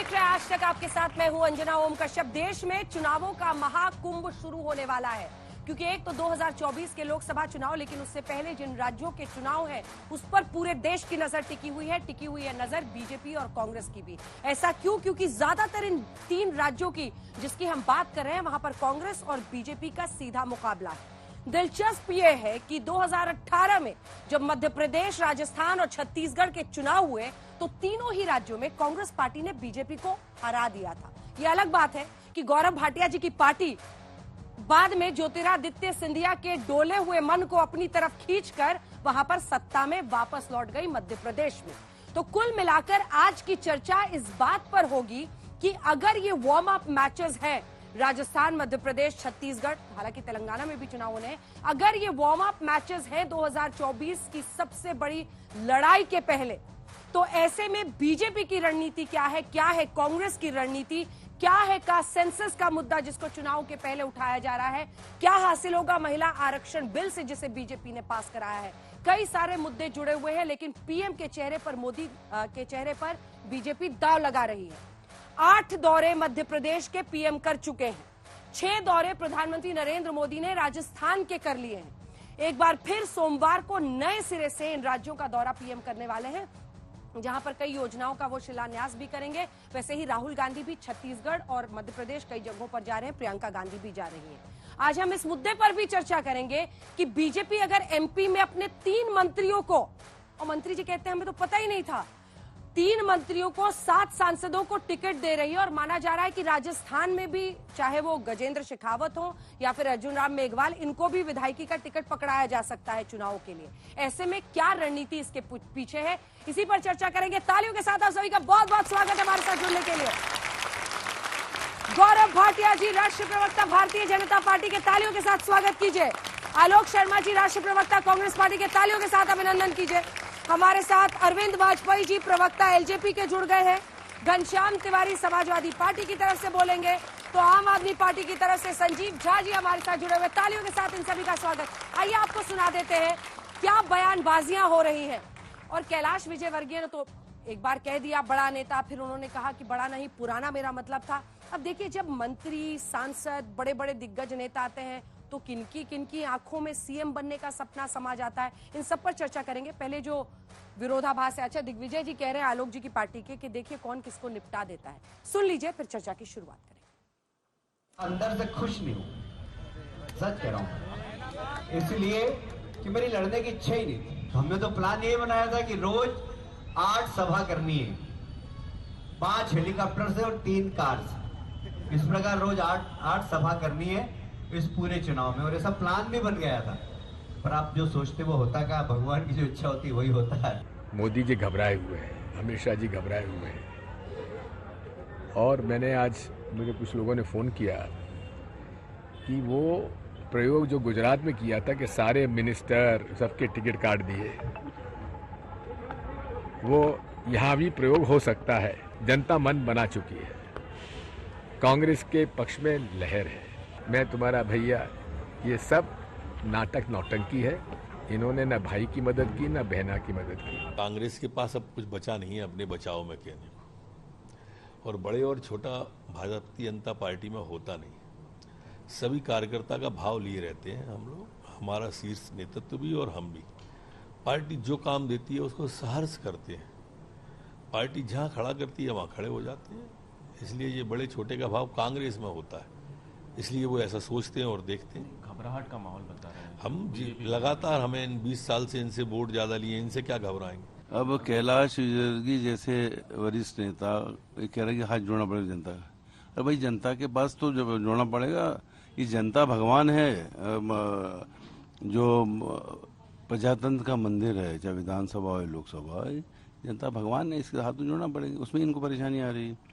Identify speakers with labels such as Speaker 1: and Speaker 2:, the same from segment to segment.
Speaker 1: देख रहे हैं आज तक, आपके साथ मैं हूं अंजना ओम कश्यप। देश में चुनावों का महाकुंभ शुरू होने वाला है, क्योंकि एक तो 2024 के लोकसभा चुनाव, लेकिन उससे पहले जिन राज्यों के चुनाव हैं उस पर पूरे देश की नजर टिकी हुई है नजर बीजेपी और कांग्रेस की भी। ऐसा क्यों? क्योंकि ज्यादातर इन तीन राज्यों की जिसकी हम बात कर रहे हैं वहां पर कांग्रेस और बीजेपी का सीधा मुकाबला है। दिलचस्प यह है कि 2018 में जब मध्य प्रदेश, राजस्थान और छत्तीसगढ़ के चुनाव हुए तो तीनों ही राज्यों में कांग्रेस पार्टी ने बीजेपी को हरा दिया था। यह अलग बात है कि गौरव भाटिया जी की पार्टी बाद में ज्योतिरादित्य सिंधिया के डोले हुए मन को अपनी तरफ खींचकर वहां पर सत्ता में वापस लौट गई मध्य प्रदेश में। तो कुल मिलाकर आज की चर्चा इस बात पर होगी कि अगर ये वार्म अप मैचेस हैं, राजस्थान, मध्य प्रदेश, छत्तीसगढ़, हालांकि तेलंगाना में भी चुनाव होने हैं, अगर ये वार्म अप मैचेस हैं 2024 की सबसे बड़ी लड़ाई के पहले, तो ऐसे में बीजेपी की रणनीति क्या है कांग्रेस की रणनीति क्या है, का सेंसस का मुद्दा जिसको चुनाव के पहले उठाया जा रहा है, क्या हासिल होगा महिला आरक्षण बिल से जिसे बीजेपी ने पास कराया है। कई सारे मुद्दे जुड़े हुए हैं, लेकिन पीएम के चेहरे पर, मोदी के चेहरे पर बीजेपी दांव लगा रही है। 8 दौरे मध्य प्रदेश के पीएम कर चुके हैं, 6 दौरे प्रधानमंत्री नरेंद्र मोदी ने राजस्थान के कर लिए हैं। एक बार फिर सोमवार को नए सिरे से इन राज्यों का दौरा पीएम करने वाले हैं, जहां पर कई योजनाओं का वो शिलान्यास भी करेंगे। वैसे ही राहुल गांधी भी छत्तीसगढ़ और मध्य प्रदेश कई जगहों पर जा रहे हैं, प्रियंका गांधी भी जा रही हैं। आज हम इस मुद्दे पर भी चर्चा करेंगे कि बीजेपी अगर एमपी में अपने 3 मंत्रियों को, और मंत्री जी कहते हैं हमें तो पता ही नहीं था, 3 मंत्रियों को, 7 सांसदों को टिकट दे रही है, और माना जा रहा है कि राजस्थान में भी, चाहे वो गजेंद्र शेखावत हो या फिर अर्जुन राम मेघवाल, इनको भी विधायकी का टिकट पकड़ाया जा सकता है चुनाव के लिए। ऐसे में क्या रणनीति इसके पीछे है, इसी पर चर्चा करेंगे। तालियों के साथ आप सभी का बहुत बहुत स्वागत है हमारे साथ जुड़ने के लिए। गौरव भाटिया जी, राष्ट्रीय प्रवक्ता भारतीय जनता पार्टी के, तालियों के साथ स्वागत कीजिए। आलोक शर्मा जी, राष्ट्रीय प्रवक्ता कांग्रेस पार्टी के, तालियों के साथ अभिनंदन कीजिए। हमारे साथ अरविंद वाजपेयी जी, प्रवक्ता एलजेपी के, जुड़ गए हैं। घनश्याम तिवारी समाजवादी पार्टी की तरफ से बोलेंगे, तो आम आदमी पार्टी की तरफ से संजीव झा जी हमारे साथ जुड़े हुए। तालियों के साथ इन सभी का स्वागत। आइए आपको सुना देते हैं क्या बयानबाजियां हो रही हैं। और कैलाश विजयवर्गीय ने तो एक बार कह दिया बड़ा नेता, फिर उन्होंने कहा कि बड़ा नहीं पुराना मेरा मतलब था। अब देखिए, जब मंत्री, सांसद, बड़े बड़े दिग्गज नेता आते हैं तो किनकी आंखों में सीएम बनने का सपना समा जाता है, इन सब पर चर्चा करेंगे। पहले जो विरोधाभास है, अच्छा दिग्विजय जी कह रहे हैं आलोक जी की पार्टी के कि देखिए कौन किसको निपटा देता है, सुन लीजिए, फिर चर्चा की शुरुआत करेंगे।
Speaker 2: अंदर से खुश नहीं हूं, सच कह रहा हूं, इसलिए कि मेरी लड़ने की इच्छा ही नहीं थी। हमने तो प्लान ये बनाया था कि रोज 8 सभा करनी है, 5 हेलीकॉप्टर से और 3 कार से, इस प्रकार रोज 8 सभा करनी है इस पूरे चुनाव में, और ऐसा प्लान भी बन गया था। पर आप जो सोचते वो होता का, भगवान की जो इच्छा होती है वही होता है।
Speaker 3: मोदी जी घबराए हुए हैं, अमित शाह जी घबराए हुए हैं, और मैंने आज, मुझे कुछ लोगों ने फ़ोन किया कि वो प्रयोग जो गुजरात में किया था कि सारे मिनिस्टर सबके टिकट काट दिए, वो यहाँ भी प्रयोग हो सकता है। जनता मन बना चुकी है, कांग्रेस के पक्ष में लहर है। मैं तुम्हारा भैया, ये सब नाटक नौटंकी है। इन्होंने न भाई की मदद की, न बहना की मदद की।
Speaker 4: कांग्रेस के पास अब कुछ बचा नहीं है अपने बचाव में कहने को, और बड़े और छोटा भारतीय जनता पार्टी में होता नहीं। सभी कार्यकर्ता का भाव लिए रहते हैं हम लोग, हमारा शीर्ष नेतृत्व भी और हम भी। पार्टी जो काम देती है उसको सहर्ष करते हैं, पार्टी जहाँ खड़ा करती है वहाँ खड़े हो जाते हैं। इसलिए ये बड़े छोटे का भाव कांग्रेस में होता है, इसलिए वो ऐसा सोचते हैं और देखते हैं।
Speaker 5: घबराहट का माहौल बता रहे हैं
Speaker 4: हम लगातार, हमें इन 20 साल से इनसे वोट ज्यादा लिए, इनसे क्या घबराएंगे।
Speaker 6: अब कैलाश विजयवर्गीय जैसे वरिष्ठ नेता कह रहे हैं कि हाथ जोड़ना पड़ेगा जनता का। अरे भाई, जनता के पास तो जब जोड़ना पड़ेगा, ये जनता भगवान है, जो प्रजातंत्र का मंदिर है, चाहे विधानसभा हो लोकसभा, जनता भगवान है, इसके हाथ तो जोड़ना पड़ेगा। उसमें इनको परेशानी आ रही है।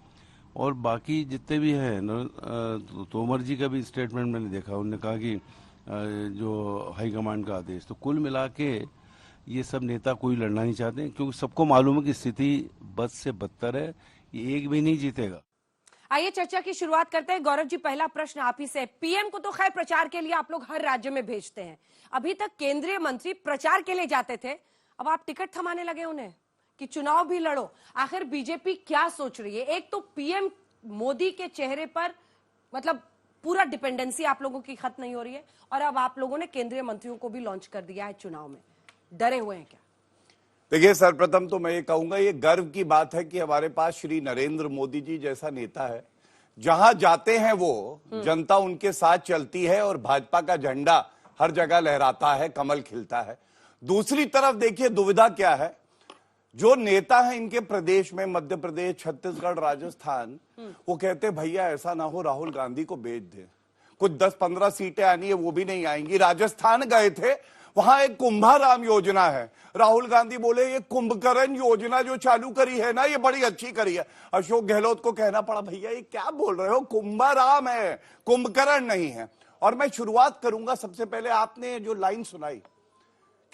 Speaker 6: और बाकी जितने भी हैं, तोमर जी का भी स्टेटमेंट मैंने देखा, उन्होंने कहा कि जो हाईकमांड का आदेश, तो कुल मिला के ये सब नेता कोई लड़ना नहीं चाहते, क्योंकि सबको मालूम है कि स्थिति बद से बदतर है, ये एक भी नहीं जीतेगा।
Speaker 1: आइए चर्चा की शुरुआत करते हैं। गौरव जी, पहला प्रश्न आप ही से। पीएम को तो खैर प्रचार के लिए आप लोग हर राज्य में भेजते हैं, अभी तक केंद्रीय मंत्री प्रचार के लिए जाते थे, अब आप टिकट थमाने लगे उन्हें, कि चुनाव भी लड़ो। आखिर बीजेपी क्या सोच रही है? एक तो पीएम मोदी के चेहरे पर मतलब पूरा डिपेंडेंसी आप लोगों की खत्म नहीं हो रही है, और अब आप लोगों ने केंद्रीय मंत्रियों को भी लॉन्च कर दिया है चुनाव में। डरे हुए हैं क्या?
Speaker 7: देखिए, सर्वप्रथम तो मैं ये कहूंगा, ये गर्व की बात है कि हमारे पास श्री नरेंद्र मोदी जी जैसा नेता है। जहां जाते हैं वो जनता उनके साथ चलती है और भाजपा का झंडा हर जगह लहराता है, कमल खिलता है। दूसरी तरफ देखिए दुविधा क्या है, जो नेता है इनके प्रदेश में, मध्य प्रदेश, छत्तीसगढ़, राजस्थान, वो कहते भैया ऐसा ना हो राहुल गांधी को बेच दे, कुछ 10-15 सीटें आनी है वो भी नहीं आएंगी। राजस्थान गए थे, वहां एक कुंभाराम योजना है, राहुल गांधी बोले ये कुंभकर्ण योजना जो चालू करी है ना ये बड़ी अच्छी करी है। अशोक गहलोत को कहना पड़ा भैया ये क्या बोल रहे हो, कुंभाराम है, कुंभकर्ण नहीं है। और मैं शुरुआत करूंगा, सबसे पहले आपने जो लाइन सुनाई,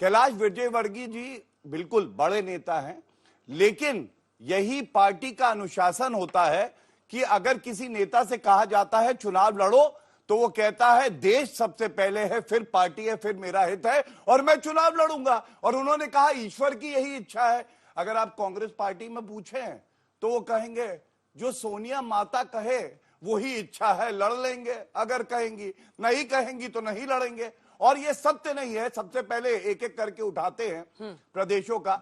Speaker 7: कैलाश विजयवर्गीय जी बिल्कुल बड़े नेता हैं, लेकिन यही पार्टी का अनुशासन होता है कि अगर किसी नेता से कहा जाता है चुनाव लड़ो तो वो कहता है देश सबसे पहले है, फिर पार्टी है, फिर मेरा हित है और मैं चुनाव लड़ूंगा। और उन्होंने कहा ईश्वर की यही इच्छा है। अगर आप कांग्रेस पार्टी में पूछें तो वो कहेंगे जो सोनिया माता कहे वही इच्छा है, लड़ लेंगे, अगर कहेंगी, नहीं कहेंगी तो नहीं लड़ेंगे। और ये सत्य नहीं है। सबसे पहले एक एक करके उठाते हैं प्रदेशों का।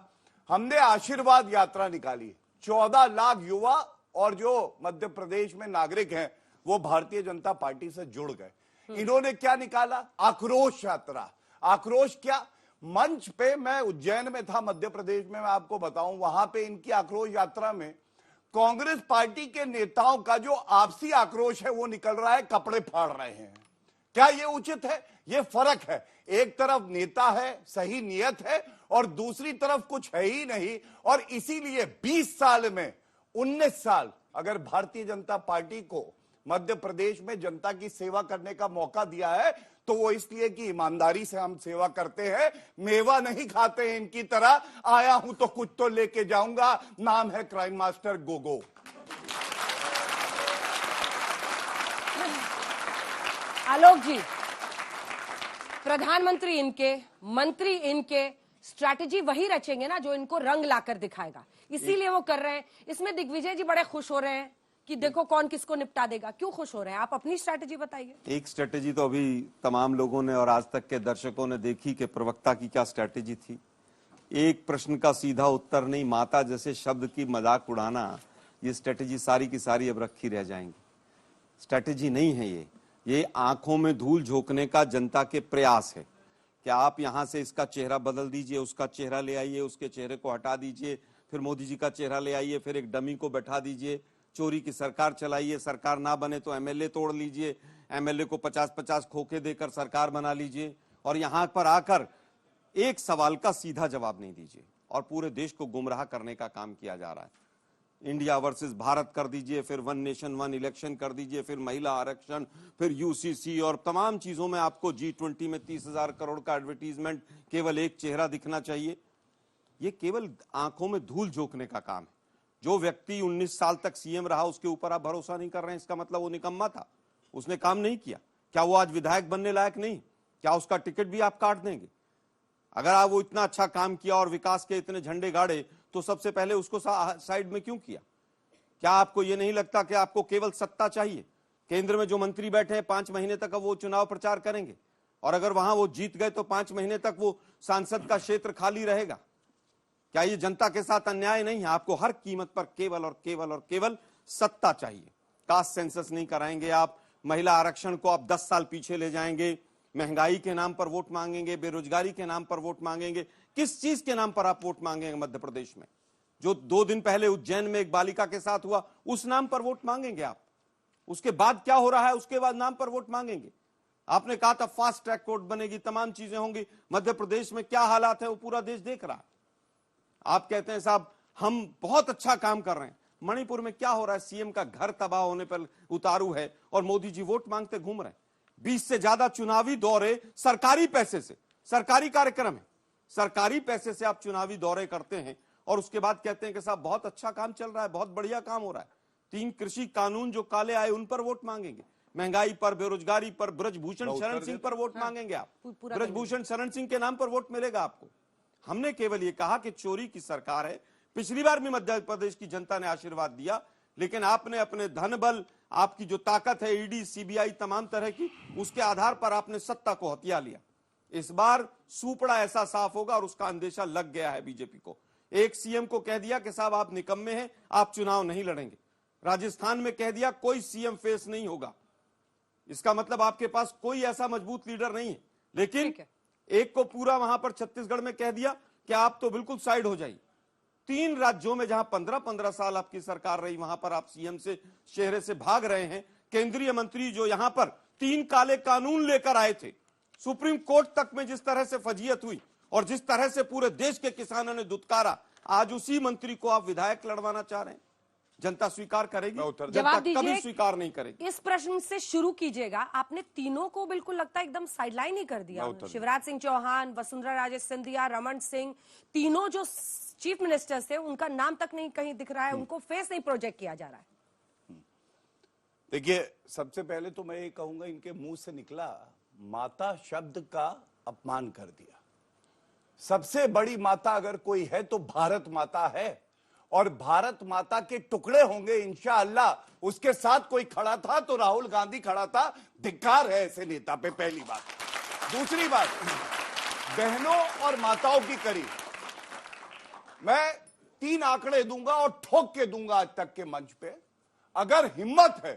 Speaker 7: हमने आशीर्वाद यात्रा निकाली, 14 लाख युवा और जो मध्य प्रदेश में नागरिक हैं वो भारतीय जनता पार्टी से जुड़ गए। इन्होंने क्या निकाला? आक्रोश यात्रा। आक्रोश क्या? मंच पे मैं उज्जैन में था मध्य प्रदेश में, मैं आपको बताऊं, वहां पे इनकी आक्रोश यात्रा में कांग्रेस पार्टी के नेताओं का जो आपसी आक्रोश है वो निकल रहा है, कपड़े फाड़ रहे हैं। क्या ये उचित है? ये फर्क है। एक तरफ नेता है, सही नियत है, और दूसरी तरफ कुछ है ही नहीं। और इसीलिए 20 साल में 19 साल अगर भारतीय जनता पार्टी को मध्य प्रदेश में जनता की सेवा करने का मौका दिया है तो वो इसलिए कि ईमानदारी से हम सेवा करते हैं, मेवा नहीं खाते हैं इनकी तरह। आया हूं तो कुछ तो लेके जाऊंगा, नाम है क्राइम मास्टर गोगो।
Speaker 1: आलोक जी, प्रधानमंत्री इनके, मंत्री इनके, स्ट्रैटेजी वही रचेंगे ना जो इनको रंग लाकर दिखाएगा, इसीलिए वो कर रहे हैं। इसमें दिग्विजय जी बड़े खुश हो रहे हैं कि देखो कौन किसको निपटा देगा। क्यों खुश हो रहे हैं? आप अपनी स्ट्रैटेजी बताइए।
Speaker 8: एक स्ट्रैटेजी तो अभी तमाम लोगों ने और आज तक के दर्शकों ने देखी कि प्रवक्ता की क्या स्ट्रैटेजी थी। एक प्रश्न का सीधा उत्तर नहीं, माता जैसे शब्द की मजाक उड़ाना, ये स्ट्रैटेजी सारी की सारी अब रखी रह जाएंगी। स्ट्रैटेजी नहीं है ये आंखों में धूल झोंकने का जनता के प्रयास है कि आप यहां से इसका चेहरा बदल दीजिए, उसका चेहरा ले आइए, उसके चेहरे को हटा दीजिए, फिर मोदी जी का चेहरा ले आइए, फिर एक डमी को बैठा दीजिए, चोरी की सरकार चलाइए, सरकार ना बने तो एमएलए तोड़ लीजिए, एमएलए को 50-50 खोखे देकर सरकार बना लीजिए, और यहां पर आकर एक सवाल का सीधा जवाब नहीं दीजिए, और पूरे देश को गुमराह करने का काम किया जा रहा है। इंडिया वर्सेस भारत कर दीजिए, फिर वन नेशन वन इलेक्शन कर दीजिए, फिर महिला आरक्षण, फिर यूसीसी और तमाम चीजों में आपको G20 में 30,000 करोड़ का एडवर्टीजमेंट, केवल एक चेहरा दिखना चाहिए। ये केवल आंखों में धूल झोंकने का काम है। जो व्यक्ति 19 साल तक सीएम रहा उसके ऊपर आप भरोसा नहीं कर रहे हैं, इसका मतलब वो निकम्मा था, उसने काम नहीं किया। क्या वो आज विधायक बनने लायक नहीं? क्या उसका टिकट भी आप काट देंगे? अगर आप वो इतना अच्छा काम किया और विकास के इतने झंडे गाड़े तो सबसे पहले उसको साइड में क्यों किया? क्या आपको ये नहीं लगता कि आपको केवल सत्ता चाहिए? केंद्र में जो मंत्री बैठे हैं 5 महीने तक अब वो चुनाव प्रचार करेंगे, और अगर वहां वो जीत गए तो 5 महीने तक वो सांसद का क्षेत्र खाली रहेगा। क्या ये जनता के साथ अन्याय नहीं है? आपको हर कीमत पर केवल और केवल और केवल सत्ता चाहिए। कास्ट सेंसस नहीं कराएंगे आप, महिला आरक्षण को आप 10 साल पीछे ले जाएंगे, महंगाई के नाम पर वोट मांगेंगे, बेरोजगारी के नाम पर वोट मांगेंगे। किस चीज के नाम पर आप वोट मांगेंगे? मध्य प्रदेश में जो 2 दिन पहले उज्जैन में एक बालिका के साथ हुआ उस नाम पर वोट मांगेंगे आप? उसके बाद क्या हो रहा है उसके बाद नाम पर वोट मांगेंगे? आपने कहा था फास्ट ट्रैक कोर्ट बनेगी, तमाम चीजें होंगी। मध्य प्रदेश में क्या हालात है वो पूरा देश देख रहा है। आप कहते हैं साहब हम बहुत अच्छा काम कर रहे हैं। मणिपुर में क्या हो रहा है? सीएम का घर तबाह होने पर उतारू है और मोदी जी वोट मांगते घूम रहे हैं। 20 से ज्यादा चुनावी दौरे सरकारी पैसे से, सरकारी कार्यक्रम है, सरकारी पैसे से आप चुनावी दौरे करते हैं और उसके बाद कहते हैं कि साहब बहुत अच्छा काम चल रहा है, बहुत बढ़िया काम हो रहा है। 3 कृषि कानून जो काले आए उन पर वोट मांगेंगे, महंगाई पर, बेरोजगारी पर, ब्रजभूषण शरण सिंह पर वोट मांगेंगे आप। ब्रजभूषण शरण सिंह के नाम पर वोट मिलेगा आपको। हमने केवल ये कहा कि चोरी की सरकार है, पिछली बार भी मध्य प्रदेश की जनता ने आशीर्वाद दिया, लेकिन आपने अपने धन बल, आपकी जो ताकत है, ईडी, सीबीआई, तमाम तरह की, उसके आधार पर आपने सत्ता को हथिया लिया। इस बार सूपड़ा ऐसा साफ होगा और उसका अंदेशा लग गया है बीजेपी को। एक सीएम को कह दिया कि साहब आप निकम्मे हैं, आप चुनाव नहीं लड़ेंगे। राजस्थान में कह दिया कोई सीएम फेस नहीं होगा। इसका मतलब आपके पास कोई ऐसा मजबूत लीडर नहीं है। लेकिन एक को पूरा वहां पर छत्तीसगढ़ में कह दिया कि आप तो बिल्कुल साइड हो जाइए। 3 राज्यों में जहां 15-15 साल आपकी सरकार रही, वहां पर आप सीएम से चेहरे से भाग रहे हैं। केंद्रीय मंत्री जो यहां पर 3 काले कानून लेकर आए थे, सुप्रीम कोर्ट तक में जिस तरह से फजीयत हुई और जिस तरह से पूरे देश के किसानों ने दुत्कारा, आज उसी मंत्री को आप विधायक लड़वाना चाह रहे हैं। जनता स्वीकार करेगी? जनता कभी स्वीकार नहीं करेगी।
Speaker 1: इस प्रश्न से शुरू कीजिएगा। आपने तीनों को बिल्कुल लगता है एकदम साइडलाइन ही कर दिया। शिवराज सिंह चौहान, वसुंधरा राजे सिंधिया, रमन सिंह, तीनों जो चीफ मिनिस्टर्स थे, उनका नाम तक नहीं कहीं दिख रहा है, उनको फेस नहीं प्रोजेक्ट किया जा रहा है।
Speaker 7: देखिए, सबसे पहले तो मैं ये कहूंगा, इनके मुंह से निकला माता शब्द का अपमान कर दिया। सबसे बड़ी माता अगर कोई है तो भारत माता है, और भारत माता के टुकड़े होंगे इंशाअल्लाह। उसके साथ कोई खड़ा था तो राहुल गांधी खड़ा था। धिक्कार है ऐसे नेता पे, पहली बात। दूसरी बात, बहनों और माताओं की करीब मैं 3 आंकड़े दूंगा और ठोक के दूंगा आज तक के मंच पे। अगर हिम्मत है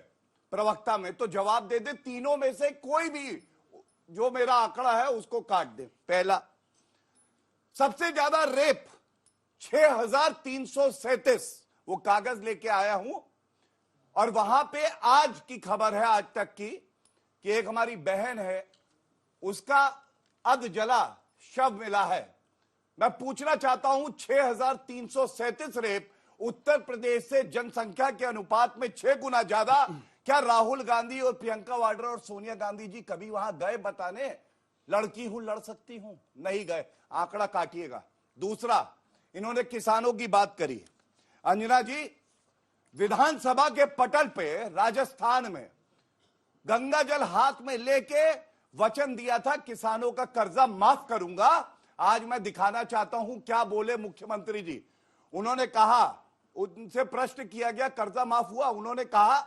Speaker 7: प्रवक्ता में तो जवाब दे दे, तीनों में से कोई भी जो मेरा आंकड़ा है उसको काट दे। पहला, सबसे ज्यादा रेप 6337, वो कागज लेके आया हूं, और वहां पे आज की खबर है, आज तक की, कि एक हमारी बहन है, उसका अध जला शव मिला है। मैं पूछना चाहता हूं, 6337 रेप उत्तर प्रदेश से जनसंख्या के अनुपात में 6 गुना ज्यादा। क्या राहुल गांधी और प्रियंका वाड्रा और सोनिया गांधी जी कभी वहां गए बताने, लड़की हूं, लड़ सकती हूं? नहीं गए। आंकड़ा काटिएगा। दूसरा, इन्होंने किसानों की बात करी। अंजना जी, विधानसभा के पटल पे राजस्थान में गंगा जल हाथ में लेके वचन दिया था किसानों का कर्जा माफ करूंगा। आज मैं दिखाना चाहता हूं क्या बोले मुख्यमंत्री जी। उन्होंने कहा, उनसे प्रश्न किया गया कर्जा माफ हुआ, उन्होंने कहा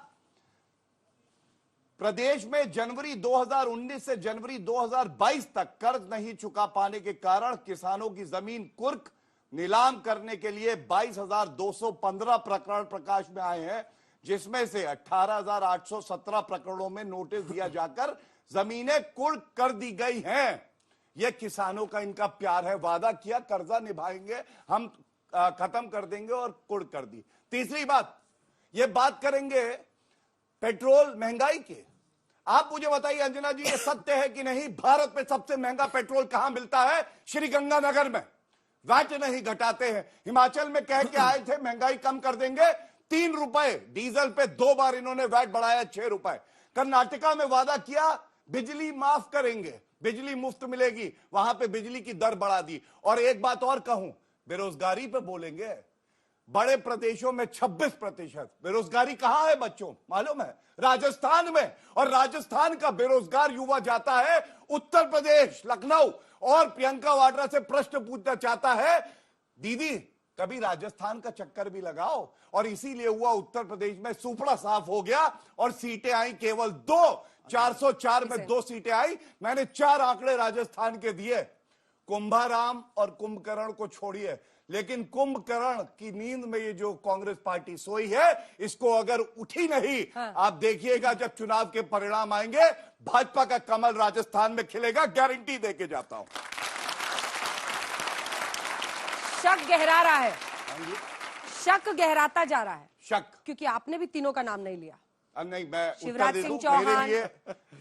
Speaker 7: प्रदेश में जनवरी 2019 से जनवरी 2022 तक कर्ज नहीं चुका पाने के कारण किसानों की जमीन कुर्क नीलाम करने के लिए 22,215 प्रकरण प्रकाश में आए हैं, जिसमें से 18,817 प्रकरणों में नोटिस दिया जाकर जमीनें कुर्क कर दी गई हैं। यह किसानों का इनका प्यार है। वादा किया कर्जा निभाएंगे, हम खत्म कर देंगे, और कुर्क कर दी। तीसरी बात, यह बात करेंगे पेट्रोल महंगाई के। आप मुझे बताइए अंजना जी, ये सत्य है कि नहीं, भारत में सबसे महंगा पेट्रोल कहां मिलता है? श्रीगंगानगर में। वैट नहीं घटाते हैं। हिमाचल में कह के आए थे महंगाई कम कर देंगे, 3 रुपए डीजल पे 2 बार इन्होंने वैट बढ़ाया, 6 रुपए। कर्नाटका में वादा किया बिजली माफ करेंगे, बिजली मुफ्त मिलेगी, वहां पे बिजली की दर बढ़ा दी। और एक बात और कहूं, बेरोजगारी पे बोलेंगे, बड़े प्रदेशों में 26% बेरोजगारी। कहां है बच्चों, मालूम है? राजस्थान में। और राजस्थान का बेरोजगार युवा जाता है उत्तर प्रदेश, लखनऊ, और प्रियंका वाड्रा से प्रश्न पूछना चाहता है, दीदी कभी राजस्थान का चक्कर भी लगाओ। और इसीलिए हुआ उत्तर प्रदेश में सूपड़ा साफ हो गया और सीटें आई केवल 2, 404 में 2 सीटें आई। मैंने 4 आंकड़े राजस्थान के दिए। कुंभाराम और कुंभकर्ण को छोड़िए, लेकिन कुंभकर्ण की नींद में ये जो कांग्रेस पार्टी सोई है, इसको अगर उठी नहीं, आप देखिएगा जब चुनाव के परिणाम आएंगे, भाजपा का कमल राजस्थान में खिलेगा, गारंटी देके जाता हूं।
Speaker 1: शक गहरा रहा है, शक गहराता जा रहा है।
Speaker 7: शक,
Speaker 1: क्योंकि आपने भी तीनों का नाम नहीं लिया।
Speaker 7: नहीं, मैं
Speaker 1: शिवराज
Speaker 7: उत्तर दे
Speaker 1: सिंह
Speaker 7: दूं, मेरे
Speaker 1: चौहान,
Speaker 7: लिए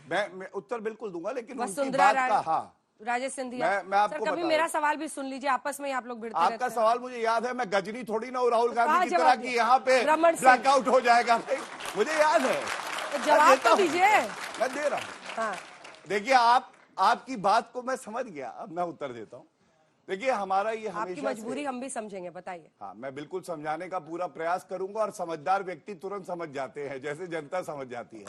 Speaker 7: मैं उत्तर बिल्कुल दूंगा, लेकिन उनकी
Speaker 1: वसुंधरा
Speaker 7: बात का, हाँ,
Speaker 1: राजेश सिंधिया।
Speaker 7: मैं आपको
Speaker 1: सर, कभी मेरा सवाल भी सुन लीजिए, आपस में ही आप लोग भिड़ते रहते हैं।
Speaker 7: आपका सवाल मुझे याद है, मैं गजनी थोड़ी ना हूं राहुल
Speaker 1: कहाँ
Speaker 7: गांधी की तरह
Speaker 1: जवाब
Speaker 7: की यहाँ पे
Speaker 1: रमन सिंह।
Speaker 7: ब्लैकआउट हो जाएगा। नहीं, मुझे याद है।
Speaker 1: तो जवाब तो दीजिए।
Speaker 7: मैं दे रहा हूं।
Speaker 1: हाँ,
Speaker 7: देखिए, आपकी बात को मैं समझ गया, अब मैं उत्तर देता हूं। देखिए, हमारा ये
Speaker 1: आपकी
Speaker 7: हमेशा
Speaker 1: मजबूरी हम भी समझेंगे, बताइए।
Speaker 7: हाँ, मैं बिल्कुल समझाने का पूरा प्रयास करूंगा, और समझदार व्यक्ति तुरंत समझ जाते हैं, जैसे जनता समझ जाती है।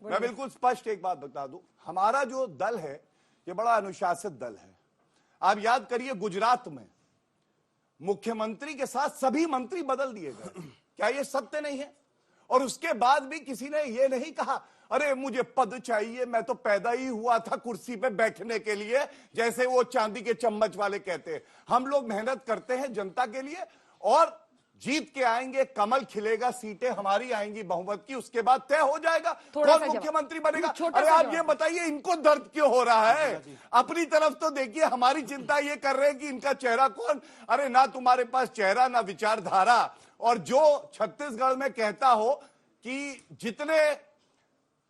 Speaker 7: मैं बिल्कुल स्पष्ट एक बात बता दूं, हमारा जो दल है ये बड़ा अनुशासित दल है। आप याद करिए, गुजरात में मुख्यमंत्री के साथ सभी मंत्री बदल दिए गए। क्या ये सत्य नहीं है? और उसके बाद भी किसी ने ये नहीं कहा अरे मुझे पद चाहिए, मैं तो पैदा ही हुआ था कुर्सी पे बैठने के लिए, जैसे वो चांदी के चम्मच वाले कहते हैं। हम लोग मेहनत करते हैं जनता के लिए और जीत के आएंगे, कमल खिलेगा, सीटें हमारी आएंगी बहुमत की, उसके बाद तय हो जाएगा कौन मुख्यमंत्री बनेगा। अरे आप ये बताइए इनको दर्द क्यों हो रहा है? अपनी तरफ तो देखिए, हमारी चिंता ये कर रहे हैं कि इनका चेहरा कौन। अरे ना तुम्हारे पास चेहरा ना विचारधारा। और जो छत्तीसगढ़ में कहता हो कि जितने